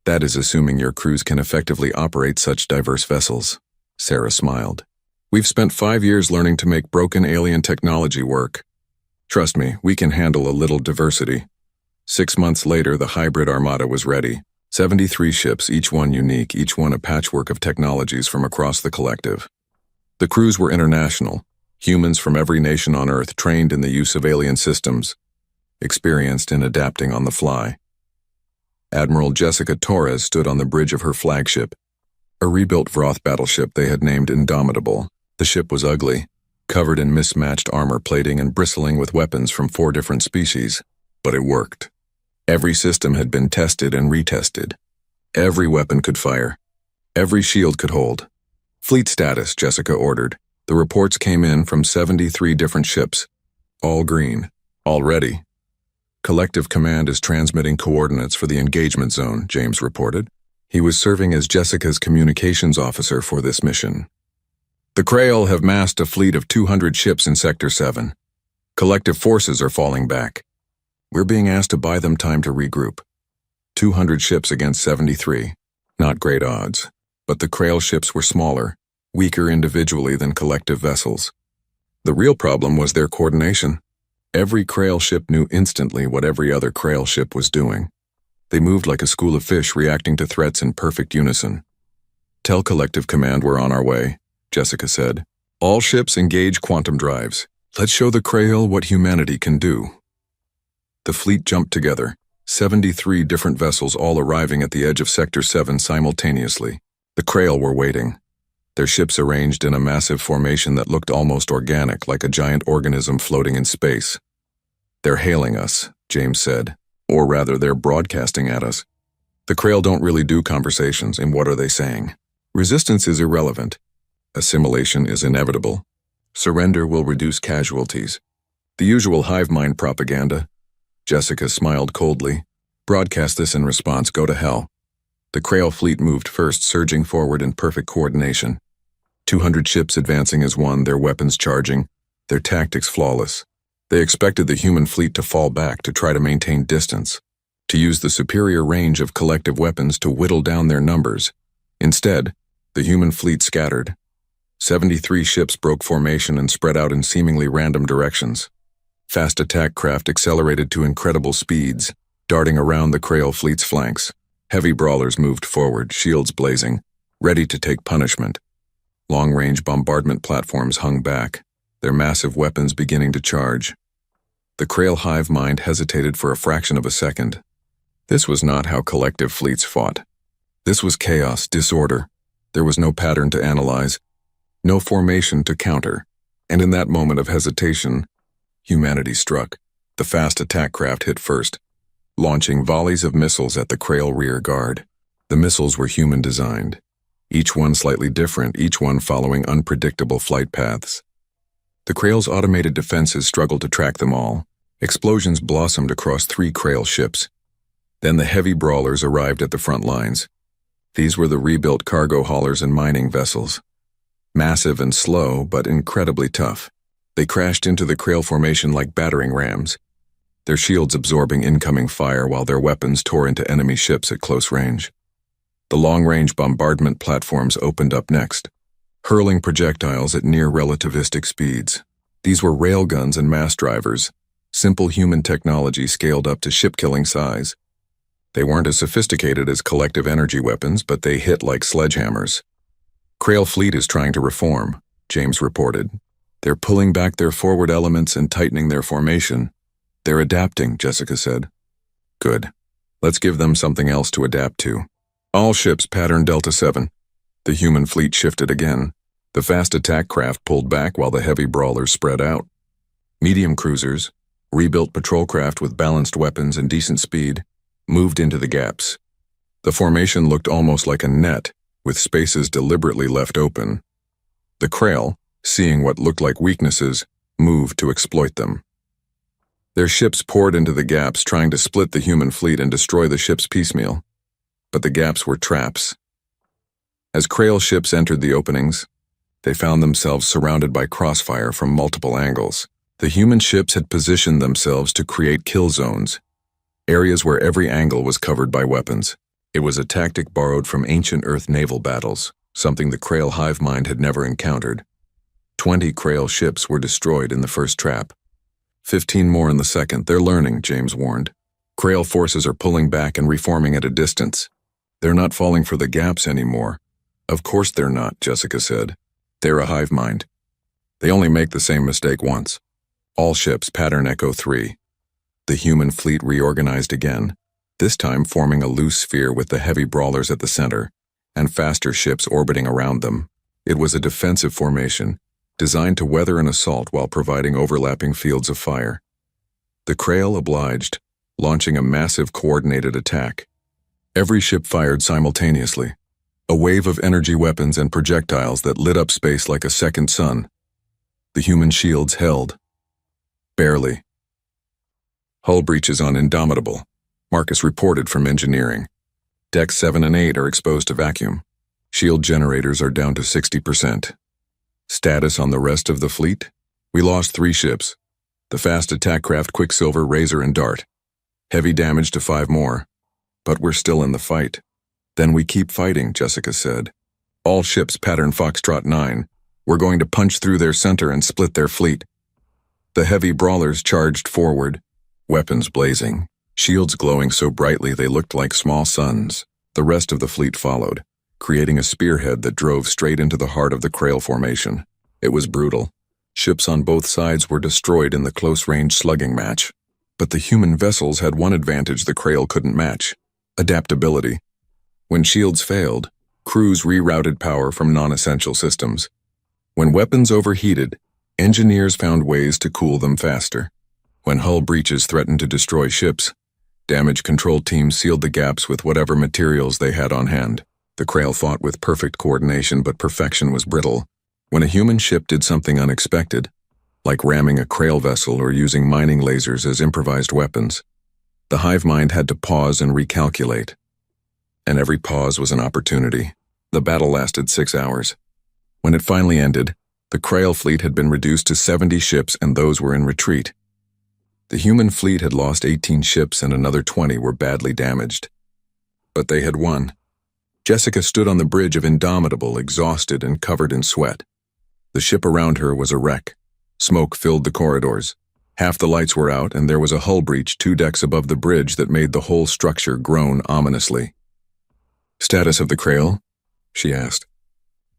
Speaker 1: That is assuming your crews can effectively operate such diverse vessels. Sarah smiled. We've spent 5 years learning to make broken alien technology work. Trust me, we can handle a little diversity. 6 months later, the hybrid armada was ready. 73 ships, each one unique, each one a patchwork of technologies from across the Collective. The crews were international, humans from every nation on Earth trained in the use of alien systems, experienced in adapting on the fly. Admiral Jessica Torres stood on the bridge of her flagship, a rebuilt Vroth battleship they had named Indomitable. The ship was ugly, covered in mismatched armor plating and bristling with weapons from 4 different species. But it worked. Every system had been tested and retested. Every weapon could fire. Every shield could hold. Fleet status, Jessica ordered. The reports came in from 73 different ships. All green. All ready. Collective Command is transmitting coordinates for the engagement zone, James reported. He was serving as Jessica's communications officer for this mission. The Krail have massed a fleet of 200 ships in Sector 7. Collective forces are falling back. We're being asked to buy them time to regroup. 200 ships against 73. Not great odds. But the Krail ships were smaller, weaker individually than collective vessels. The real problem was their coordination. Every Krail ship knew instantly what every other Krail ship was doing. They moved like a school of fish reacting to threats in perfect unison. Tell Collective Command we're on our way, Jessica said. All ships engage quantum drives. Let's show the Krail what humanity can do. The fleet jumped together, 73 different vessels all arriving at the edge of Sector 7 simultaneously. The Krail were waiting, their ships arranged in a massive formation that looked almost organic, like a giant organism floating in space. They're hailing us, James said. Or rather, they're broadcasting at us. The Krail don't really do conversations, and what are they saying? Resistance is irrelevant. Assimilation is inevitable. Surrender will reduce casualties. The usual hive mind propaganda. Jessica smiled coldly. Broadcast this in response, go to hell. The Krail fleet moved first, surging forward in perfect coordination. 200 ships advancing as one, their weapons charging, their tactics flawless. They expected the human fleet to fall back, to try to maintain distance, to use the superior range of collective weapons to whittle down their numbers. Instead, the human fleet scattered. 73 ships broke formation and spread out in seemingly random directions. Fast attack craft accelerated to incredible speeds, darting around the Krail fleet's flanks. Heavy brawlers moved forward, shields blazing, ready to take punishment. Long-range bombardment platforms hung back, their massive weapons beginning to charge. The Krail hive mind hesitated for a fraction of a second. This was not how collective fleets fought. This was chaos, disorder. There was no pattern to analyze, no formation to counter. And in that moment of hesitation, humanity struck. The fast attack craft hit first, launching volleys of missiles at the Krail rear guard. The missiles were human-designed, each one slightly different, each one following unpredictable flight paths. The Krail's automated defenses struggled to track them all. Explosions blossomed across 3 Krail ships. Then the heavy brawlers arrived at the front lines. These were the rebuilt cargo haulers and mining vessels. Massive and slow, but incredibly tough. They crashed into the Krail formation like battering rams, their shields absorbing incoming fire while their weapons tore into enemy ships at close range. The long-range bombardment platforms opened up next, hurling projectiles at near-relativistic speeds. These were railguns and mass drivers, simple human technology scaled up to ship-killing size. They weren't as sophisticated as collective energy weapons, but they hit like sledgehammers. Krail fleet is trying to reform, James reported. They're pulling back their forward elements and tightening their formation. They're adapting, Jessica said. Good. Let's give them something else to adapt to. All ships pattern Delta 7. The human fleet shifted again. The fast attack craft pulled back while the heavy brawlers spread out. Medium cruisers, rebuilt patrol craft with balanced weapons and decent speed, moved into the gaps. The formation looked almost like a net, with spaces deliberately left open. The Krail, seeing what looked like weaknesses, moved to exploit them. Their ships poured into the gaps, trying to split the human fleet and destroy the ships piecemeal. But the gaps were traps. As Krail ships entered the openings, they found themselves surrounded by crossfire from multiple angles. The human ships had positioned themselves to create kill zones, areas where every angle was covered by weapons. It was a tactic borrowed from ancient Earth naval battles, something the Krail hive mind had never encountered. 20 Krail ships were destroyed in the first trap. 15 more in the second. They're learning, James warned. Krail forces are pulling back and reforming at a distance. They're not falling for the gaps anymore. Of course they're not, Jessica said. They're a hive mind. They only make the same mistake once. All ships pattern Echo 3. The human fleet reorganized again, this time forming a loose sphere with the heavy brawlers at the center, and faster ships orbiting around them. It was a defensive formation, designed to weather an assault while providing overlapping fields of fire. The Krail obliged, launching a massive coordinated attack. Every ship fired simultaneously, a wave of energy weapons and projectiles that lit up space like a second sun. The human shields held. Barely. Hull breaches on Indomitable, Marcus reported from engineering. Decks 7 and 8 are exposed to vacuum. Shield generators are down to 60%. Status on the rest of the fleet? We lost 3 ships. The fast attack craft Quicksilver, Razor, and Dart. Heavy damage to 5 more. But we're still in the fight. Then we keep fighting, Jessica said. All ships pattern Foxtrot 9. We're going to punch through their center and split their fleet. The heavy brawlers charged forward, weapons blazing, shields glowing so brightly they looked like small suns. The rest of the fleet followed, creating a spearhead that drove straight into the heart of the Krail formation. It was brutal. Ships on both sides were destroyed in the close-range slugging match. But the human vessels had one advantage the Krail couldn't match: adaptability. When shields failed, crews rerouted power from non-essential systems. When weapons overheated, engineers found ways to cool them faster. When hull breaches threatened to destroy ships, damage control teams sealed the gaps with whatever materials they had on hand. The Krail fought with perfect coordination, but perfection was brittle. When a human ship did something unexpected, like ramming a Krail vessel or using mining lasers as improvised weapons, the hive mind had to pause and recalculate. And every pause was an opportunity. The battle lasted 6 hours. When it finally ended, the Krail fleet had been reduced to 70 ships, and those were in retreat. The human fleet had lost 18 ships and another 20 were badly damaged. But they had won. Jessica stood on the bridge of Indomitable, exhausted and covered in sweat. The ship around her was a wreck. Smoke filled the corridors. Half the lights were out, and there was a hull breach 2 decks above the bridge that made the whole structure groan ominously. "Status of the Krail?" she asked.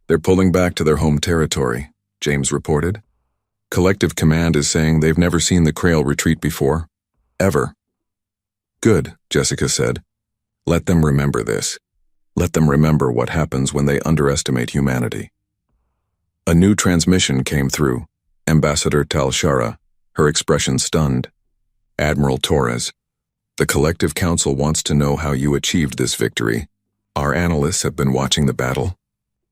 Speaker 1: "They're pulling back to their home territory," James reported. "Collective Command is saying they've never seen the Krail retreat before. Ever." "Good," Jessica said. "Let them remember this. Let them remember what happens when they underestimate humanity." A new transmission came through. Ambassador Talshara, her expression stunned. "Admiral Torres, the Collective Council wants to know how you achieved this victory. Our analysts have been watching the battle.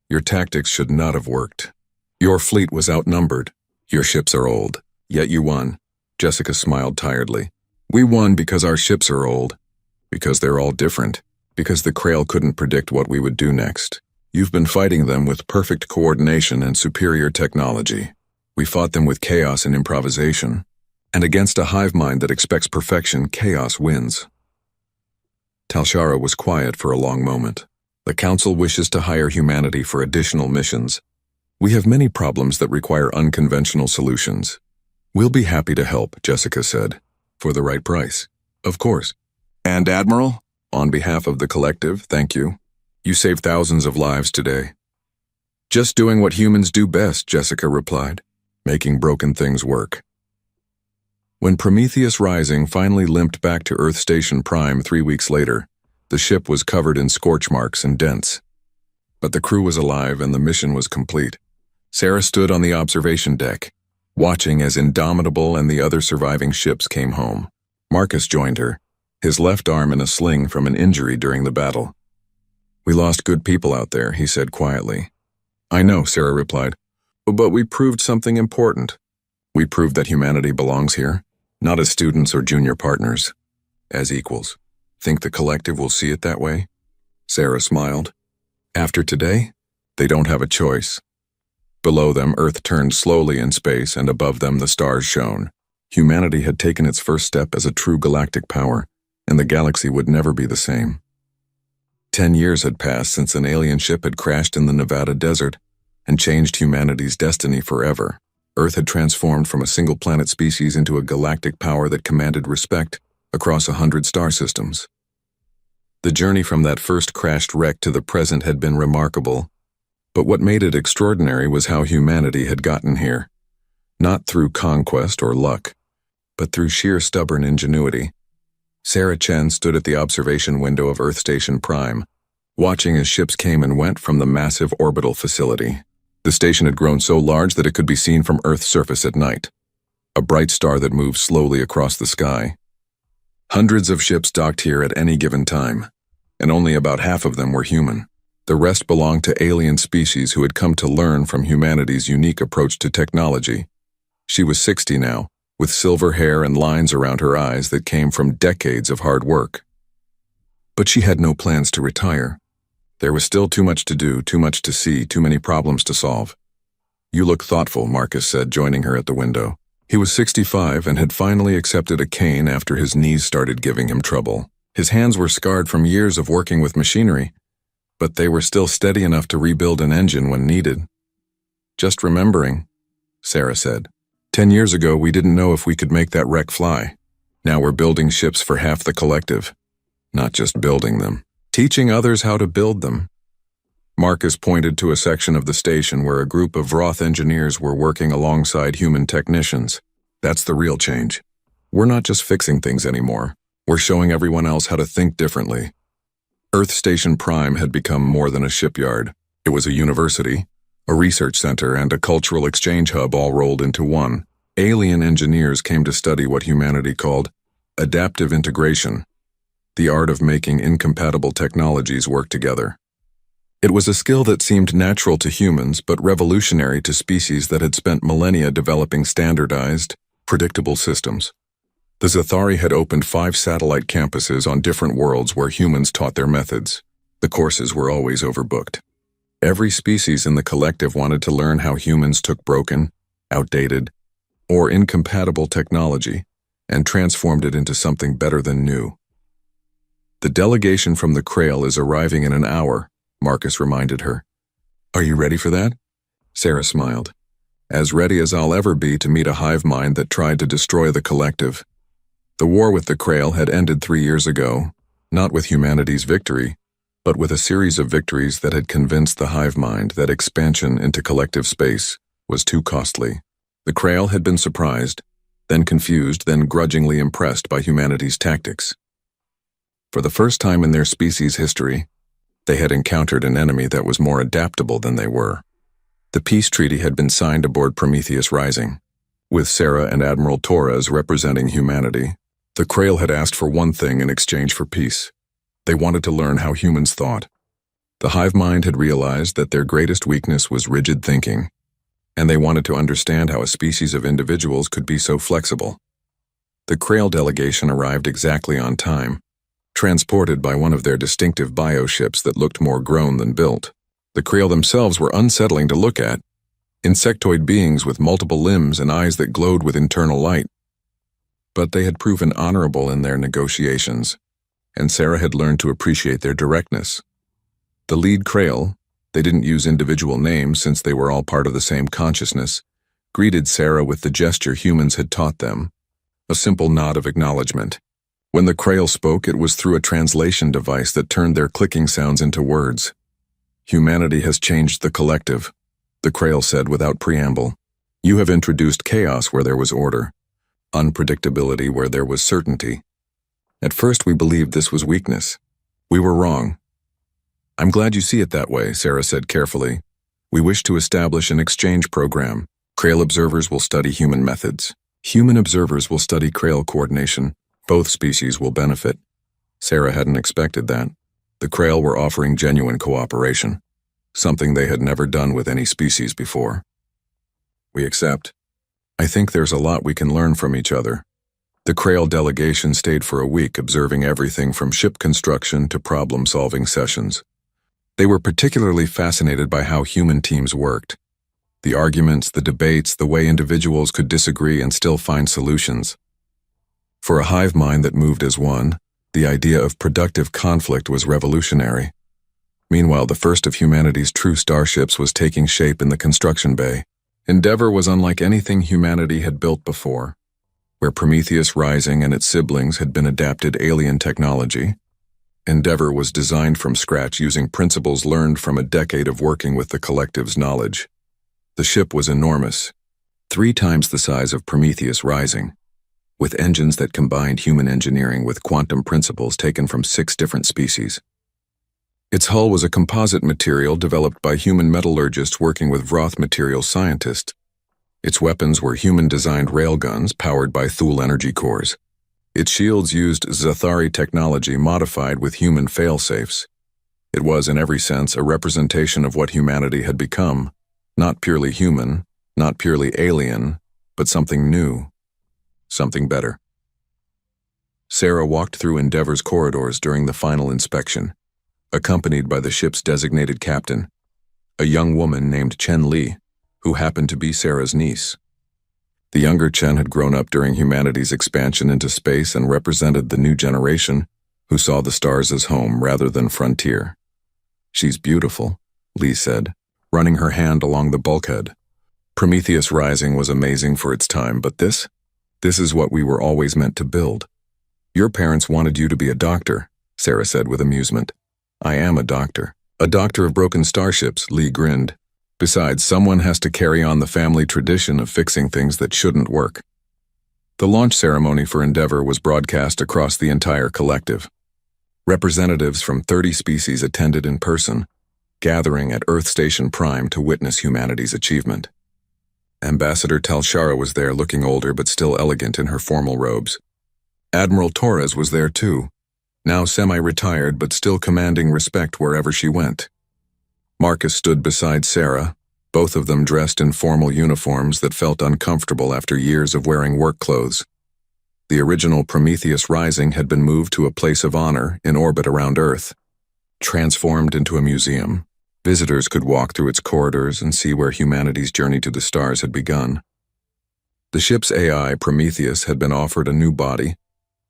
Speaker 1: Your tactics should not have worked. Your fleet was outnumbered. Your ships are old. Yet you won." Jessica smiled tiredly. "We won because our ships are old. Because they're all different. Because the Krail couldn't predict what we would do next. You've been fighting them with perfect coordination and superior technology. We fought them with chaos and improvisation. And against a hive mind that expects perfection, chaos wins." Talshara was quiet for a long moment. "The Council wishes to hire humanity for additional missions. We have many problems that require unconventional solutions. We'll be happy to help," Jessica said. "For the right price. Of course. And Admiral, on behalf of the Collective, thank you. You saved thousands of lives today." "Just doing what humans do best," Jessica replied. "Making broken things work." When Prometheus Rising finally limped back to Earth Station Prime 3 weeks later, the ship was covered in scorch marks and dents. But the crew was alive and the mission was complete. Sarah stood on the observation deck, watching as Indomitable and the other surviving ships came home. Marcus joined her, his left arm in a sling from an injury during the battle. "We lost good people out there," he said quietly. "I know," Sarah replied. "But we proved something important. We proved that humanity belongs here, not as students or junior partners, as equals. Think the Collective will see it that way?" Sarah smiled. "After today, they don't have a choice." Below them, Earth turned slowly in space, and above them the stars shone. Humanity had taken its first step as a true galactic power, and the galaxy would never be the same. 10 years had passed since an alien ship had crashed in the Nevada desert and changed humanity's destiny forever. Earth had transformed from a single-planet species into a galactic power that commanded respect across 100 star systems. The journey from that first crashed wreck to the present had been remarkable, but what made it extraordinary was how humanity had gotten here. Not through conquest or luck, but through sheer stubborn ingenuity. Sarah Chen stood at the observation window of Earth Station Prime, watching as ships came and went from the massive orbital facility. The station had grown so large that it could be seen from Earth's surface at night, a bright star that moved slowly across the sky. Hundreds of ships docked here at any given time, and only about half of them were human. The rest belonged to alien species who had come to learn from humanity's unique approach to technology. She was 60 now, with silver hair and lines around her eyes that came from decades of hard work. But she had no plans to retire. There was still too much to do, too much to see, too many problems to solve. "You look thoughtful," Marcus said, joining her at the window. He was 65 and had finally accepted a cane after his knees started giving him trouble. His hands were scarred from years of working with machinery, but they were still steady enough to rebuild an engine when needed. "Just remembering," Sarah said. 10 years ago, we didn't know if we could make that wreck fly. Now we're building ships for half the collective. Not just building them, teaching others how to build them." Marcus pointed to a section of the station where a group of Roth engineers were working alongside human technicians. "That's the real change. We're not just fixing things anymore. We're showing everyone else how to think differently." Earth Station Prime had become more than a shipyard. It was a university, a research center, and a cultural exchange hub all rolled into one. Alien engineers came to study what humanity called adaptive integration, the art of making incompatible technologies work together. It was a skill that seemed natural to humans but revolutionary to species that had spent millennia developing standardized, predictable systems. The Zathari had opened 5 satellite campuses on different worlds where humans taught their methods. The courses were always overbooked. Every species in the collective wanted to learn how humans took broken, outdated, or incompatible technology and transformed it into something better than new. "The delegation from the Krail is arriving in an hour," Marcus reminded her. "Are you ready for that?" Sarah smiled. "As ready as I'll ever be to meet a hive mind that tried to destroy the collective." The war with the Krail had ended 3 years ago, not with humanity's victory, but with a series of victories that had convinced the hive mind that expansion into collective space was too costly. The Krail had been surprised, then confused, then grudgingly impressed by humanity's tactics. For the first time in their species' history, they had encountered an enemy that was more adaptable than they were. The peace treaty had been signed aboard Prometheus Rising, with Sarah and Admiral Torres representing humanity. The Krail had asked for one thing in exchange for peace. They wanted to learn how humans thought. The hive mind had realized that their greatest weakness was rigid thinking, and they wanted to understand how a species of individuals could be so flexible. The Krail delegation arrived exactly on time, transported by one of their distinctive bioships that looked more grown than built. The Krail themselves were unsettling to look at, insectoid beings with multiple limbs and eyes that glowed with internal light. But they had proven honorable in their negotiations, and Sarah had learned to appreciate their directness. The lead Krail, they didn't use individual names since they were all part of the same consciousness, greeted Sarah with the gesture humans had taught them, a simple nod of acknowledgement. When the Krail spoke, it was through a translation device that turned their clicking sounds into words. "Humanity has changed the collective," the Krail said without preamble. "You have introduced chaos where there was order, unpredictability where there was certainty. At first we believed this was weakness. We were wrong." "I'm glad you see it that way," Sarah said carefully. "We wish to establish an exchange program. Krail observers will study human methods. Human observers will study Krail coordination. Both species will benefit." Sarah hadn't expected that. The Krail were offering genuine cooperation, something they had never done with any species before. "We accept. I think there's a lot we can learn from each other." The Krail delegation stayed for a week, observing everything from ship construction to problem-solving sessions. They were particularly fascinated by how human teams worked. The arguments, the debates, the way individuals could disagree and still find solutions. For a hive mind that moved as one, the idea of productive conflict was revolutionary. Meanwhile, the first of humanity's true starships was taking shape in the construction bay. Endeavor was unlike anything humanity had built before. Where Prometheus Rising and its siblings had been adapted alien technology, Endeavor was designed from scratch using principles learned from a decade of working with the collective's knowledge. The ship was enormous, 3 times the size of Prometheus Rising, with engines that combined human engineering with quantum principles taken from 6 different species. Its hull was a composite material developed by human metallurgists working with Vroth materials scientists. Its weapons were human-designed railguns powered by Thule energy cores. Its shields used Zathari technology modified with human fail-safes. It was, in every sense, a representation of what humanity had become, not purely human, not purely alien, but something new, something better. Sarah walked through Endeavor's corridors during the final inspection, accompanied by the ship's designated captain, a young woman named Chen Li, who happened to be Sarah's niece. The younger Chen had grown up during humanity's expansion into space and represented the new generation who saw the stars as home rather than frontier. "She's beautiful," Li said, running her hand along the bulkhead. "Prometheus Rising was amazing for its time, but this is what we were always meant to build." "Your parents wanted you to be a doctor," Sarah said with amusement. "I am a doctor of broken starships," Li grinned. "Besides, someone has to carry on the family tradition of fixing things that shouldn't work." The launch ceremony for Endeavor was broadcast across the entire collective. Representatives from 30 species attended in person, gathering at Earth Station Prime to witness humanity's achievement. Ambassador Talshara was there, looking older but still elegant in her formal robes. Admiral Torres was there too, now semi-retired but still commanding respect wherever she went. Marcus stood beside Sarah, both of them dressed in formal uniforms that felt uncomfortable after years of wearing work clothes. The original Prometheus Rising had been moved to a place of honor in orbit around Earth. Transformed into a museum, visitors could walk through its corridors and see where humanity's journey to the stars had begun. The ship's AI, Prometheus, had been offered a new body,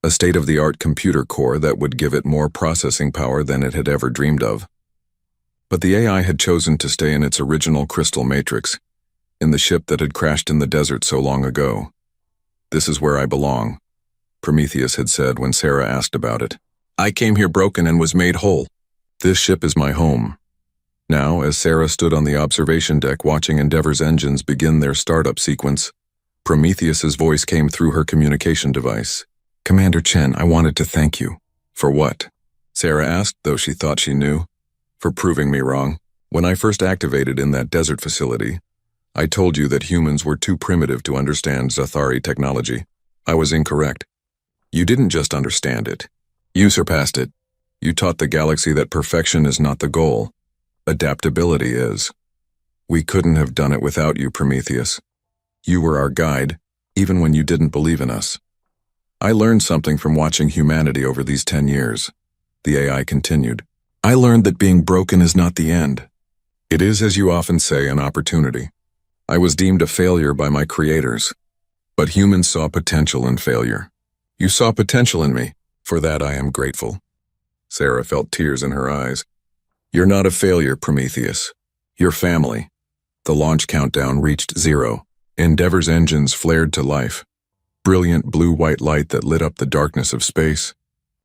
Speaker 1: a state-of-the-art computer core that would give it more processing power than it had ever dreamed of. But the AI had chosen to stay in its original crystal matrix, in the ship that had crashed in the desert so long ago. "This is where I belong," Prometheus had said when Sarah asked about it. "I came here broken and was made whole. This ship is my home." Now, as Sarah stood on the observation deck watching Endeavor's engines begin their startup sequence, Prometheus's voice came through her communication device. "Commander Chen, I wanted to thank you." "For what?" Sarah asked, though she thought she knew. "For proving me wrong. When I first activated in that desert facility, I told you that humans were too primitive to understand Zathari technology. I was incorrect. You didn't just understand it. You surpassed it. You taught the galaxy that perfection is not the goal. Adaptability is. We couldn't have done it without you, Prometheus. You were our guide, even when you didn't believe in us. I learned something from watching humanity over these 10 years. The AI continued. I learned that being broken is not the end. It is, as you often say, an opportunity. I was deemed a failure by my creators, but humans saw potential in failure. You saw potential in me. For that I am grateful." Sarah felt tears in her eyes. "You're not a failure, Prometheus. You're family." The launch countdown reached 0. Endeavor's engines flared to life. Brilliant blue-white light that lit up the darkness of space.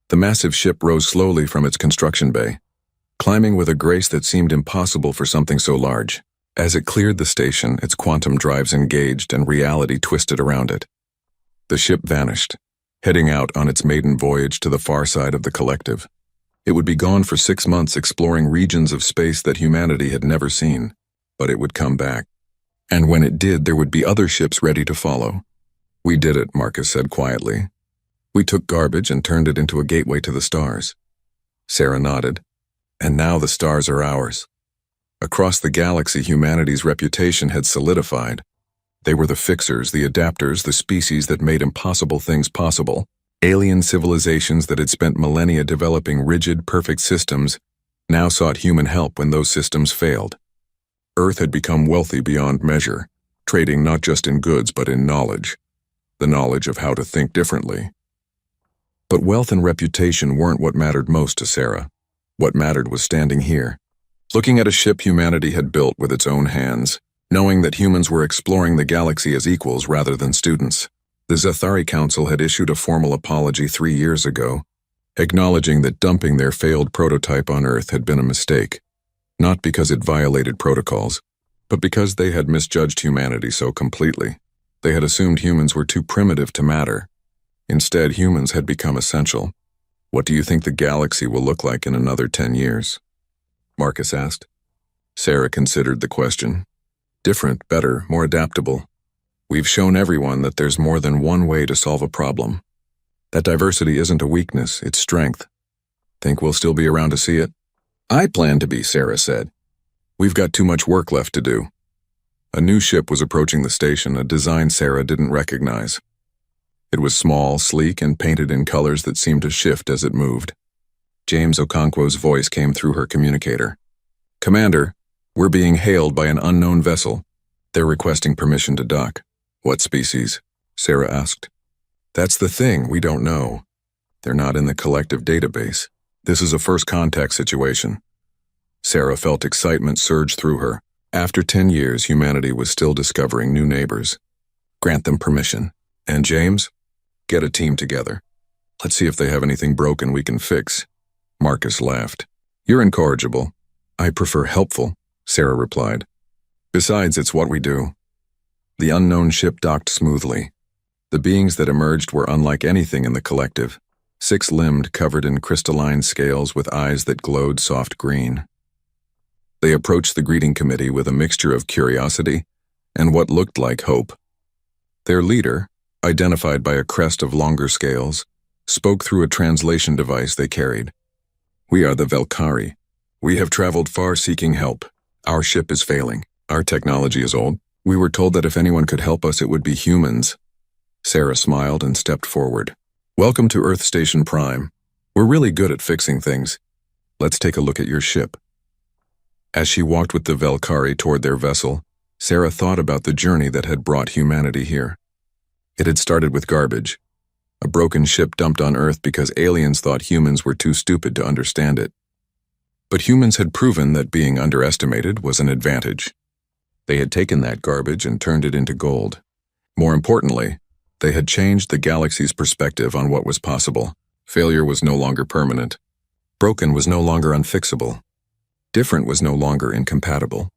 Speaker 1: The massive ship rose slowly from its construction bay, climbing with a grace that seemed impossible for something so large. As it cleared the station, its quantum drives engaged and reality twisted around it. The ship vanished, heading out on its maiden voyage to the far side of the collective. It would be gone for 6 months exploring regions of space that humanity had never seen, but it would come back. And when it did, there would be other ships ready to follow. "We did it," Marcus said quietly. "We took garbage and turned it into a gateway to the stars." Sarah nodded. "And now the stars are ours." Across the galaxy, humanity's reputation had solidified. They were the fixers, the adapters, the species that made impossible things possible. Alien civilizations that had spent millennia developing rigid, perfect systems now sought human help when those systems failed. Earth had become wealthy beyond measure, trading not just in goods but in knowledge, the knowledge of how to think differently. But wealth and reputation weren't what mattered most to Sarah. What mattered was standing here, looking at a ship humanity had built with its own hands, knowing that humans were exploring the galaxy as equals rather than students. The Zathari Council had issued a formal apology 3 years ago, acknowledging that dumping their failed prototype on Earth had been a mistake, not because it violated protocols, but because they had misjudged humanity so completely. They had assumed humans were too primitive to matter. Instead, humans had become essential. What do you think the galaxy will look like in another 10 years? Marcus asked. Sarah considered the question. Different, better, more adaptable. We've shown everyone that there's more than one way to solve a problem. That diversity isn't a weakness, it's strength. Think we'll still be around to see it? I plan to be, Sarah said. We've got too much work left to do. A new ship was approaching the station, a design Sarah didn't recognize. It was small, sleek, and painted in colors that seemed to shift as it moved. James Okonkwo's voice came through her communicator. Commander, we're being hailed by an unknown vessel. They're requesting permission to dock. What species? Sarah asked. That's the thing, we don't know. They're not in the collective database. This is a first contact situation. Sarah felt excitement surge through her. After 10 years, humanity was still discovering new neighbors. Grant them permission. And James? Get a team together. Let's see if they have anything broken we can fix. Marcus laughed. You're incorrigible. I prefer helpful, Sarah replied. Besides, it's what we do. The unknown ship docked smoothly. The beings that emerged were unlike anything in the collective. Six-limbed, covered in crystalline scales with eyes that glowed soft green. They approached the greeting committee with a mixture of curiosity and what looked like hope. Their leader, identified by a crest of longer scales, spoke through a translation device they carried. We are the Velkari. We have traveled far seeking help. Our ship is failing. Our technology is old. We were told that if anyone could help us, it would be humans. Sarah smiled and stepped forward. Welcome to Earth Station Prime. We're really good at fixing things. Let's take a look at your ship. As she walked with the Velkari toward their vessel, Sarah thought about the journey that had brought humanity here. It had started with garbage. A broken ship dumped on Earth because aliens thought humans were too stupid to understand it. But humans had proven that being underestimated was an advantage. They had taken that garbage and turned it into gold. More importantly, they had changed the galaxy's perspective on what was possible. Failure was no longer permanent. Broken was no longer unfixable. Different was no longer incompatible.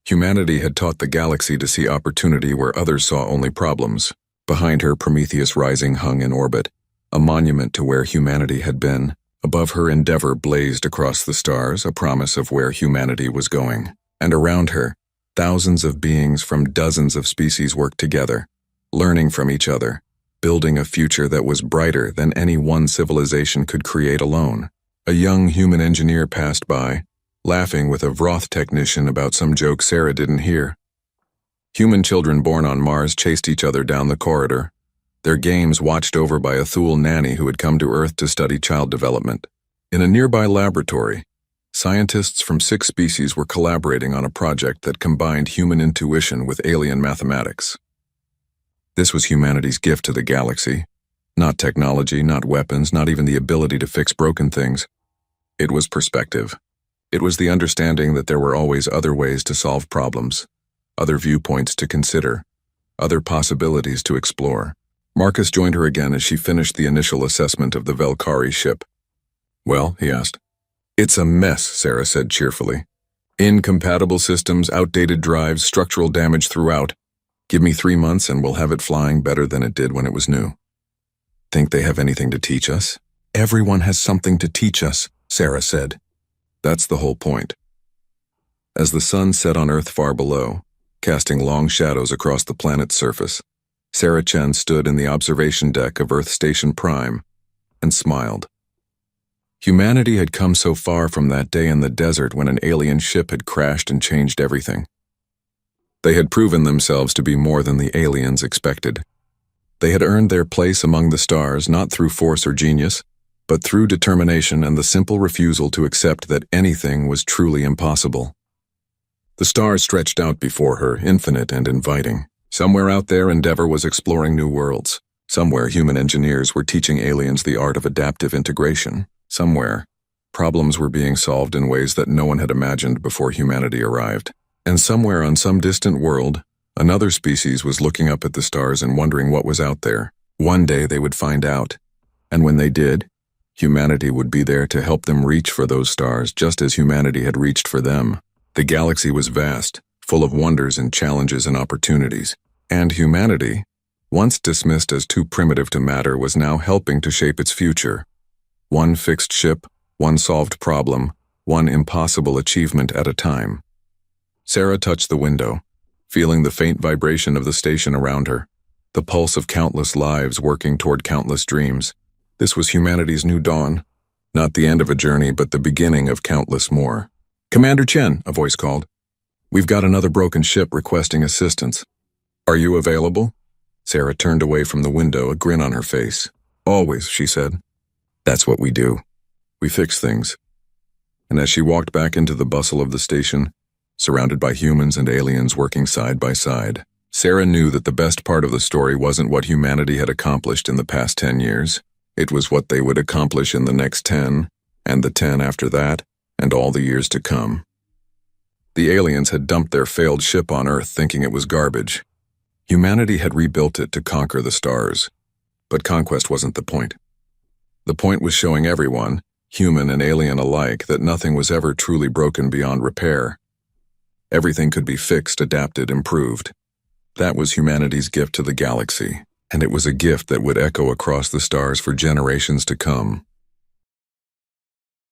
Speaker 1: Humanity had taught the galaxy to see opportunity where others saw only problems. Behind her, Prometheus Rising hung in orbit, a monument to where humanity had been. Above her, Endeavor blazed across the stars, a promise of where humanity was going. And around her, thousands of beings from dozens of species worked together, learning from each other, building a future that was brighter than any one civilization could create alone. A young human engineer passed by, laughing with a Vroth technician about some joke Sarah didn't hear. Human children born on Mars chased each other down the corridor, their games watched over by a Thule nanny who had come to Earth to study child development. In a nearby laboratory, scientists from 6 species were collaborating on a project that combined human intuition with alien mathematics. This was humanity's gift to the galaxy. Not technology, not weapons, not even the ability to fix broken things. It was perspective. It was the understanding that there were always other ways to solve problems, other viewpoints to consider, other possibilities to explore. Marcus joined her again as she finished the initial assessment of the Velkari ship. Well, he asked. It's a mess, Sarah said cheerfully. Incompatible systems, outdated drives, structural damage throughout. Give me 3 months and we'll have it flying better than it did when it was new. Think they have anything to teach us? Everyone has something to teach us, Sarah said. That's the whole point. As the sun set on Earth far below, casting long shadows across the planet's surface, Sarah Chen stood in the observation deck of Earth Station Prime and smiled. Humanity had come so far from that day in the desert when an alien ship had crashed and changed everything. They had proven themselves to be more than the aliens expected. They had earned their place among the stars not through force or genius, but through determination and the simple refusal to accept that anything was truly impossible. The stars stretched out before her, infinite and inviting. Somewhere out there, Endeavor was exploring new worlds. Somewhere, human engineers were teaching aliens the art of adaptive integration. Somewhere, problems were being solved in ways that no one had imagined before humanity arrived. And somewhere on some distant world, another species was looking up at the stars and wondering what was out there. One day they would find out. And when they did, humanity would be there to help them reach for those stars just as humanity had reached for them. The galaxy was vast, full of wonders and challenges and opportunities. And humanity, once dismissed as too primitive to matter, was now helping to shape its future. One fixed ship, one solved problem, one impossible achievement at a time. Sarah touched the window, feeling the faint vibration of the station around her, the pulse of countless lives working toward countless dreams. This was humanity's new dawn, not the end of a journey, but the beginning of countless more. "Commander Chen," a voice called. "We've got another broken ship requesting assistance. Are you available?" Sarah turned away from the window, a grin on her face. "Always," she said. "That's what we do. We fix things." And as she walked back into the bustle of the station, surrounded by humans and aliens working side by side, Sarah knew that the best part of the story wasn't what humanity had accomplished in the past 10 years. It was what they would accomplish in the next 10, and the 10 after that, and all the years to come. The aliens had dumped their failed ship on Earth thinking it was garbage. Humanity had rebuilt it to conquer the stars. But conquest wasn't the point. The point was showing everyone, human and alien alike, that nothing was ever truly broken beyond repair. Everything could be fixed, adapted, improved. That was humanity's gift to the galaxy, and it was a gift that would echo across the stars for generations to come.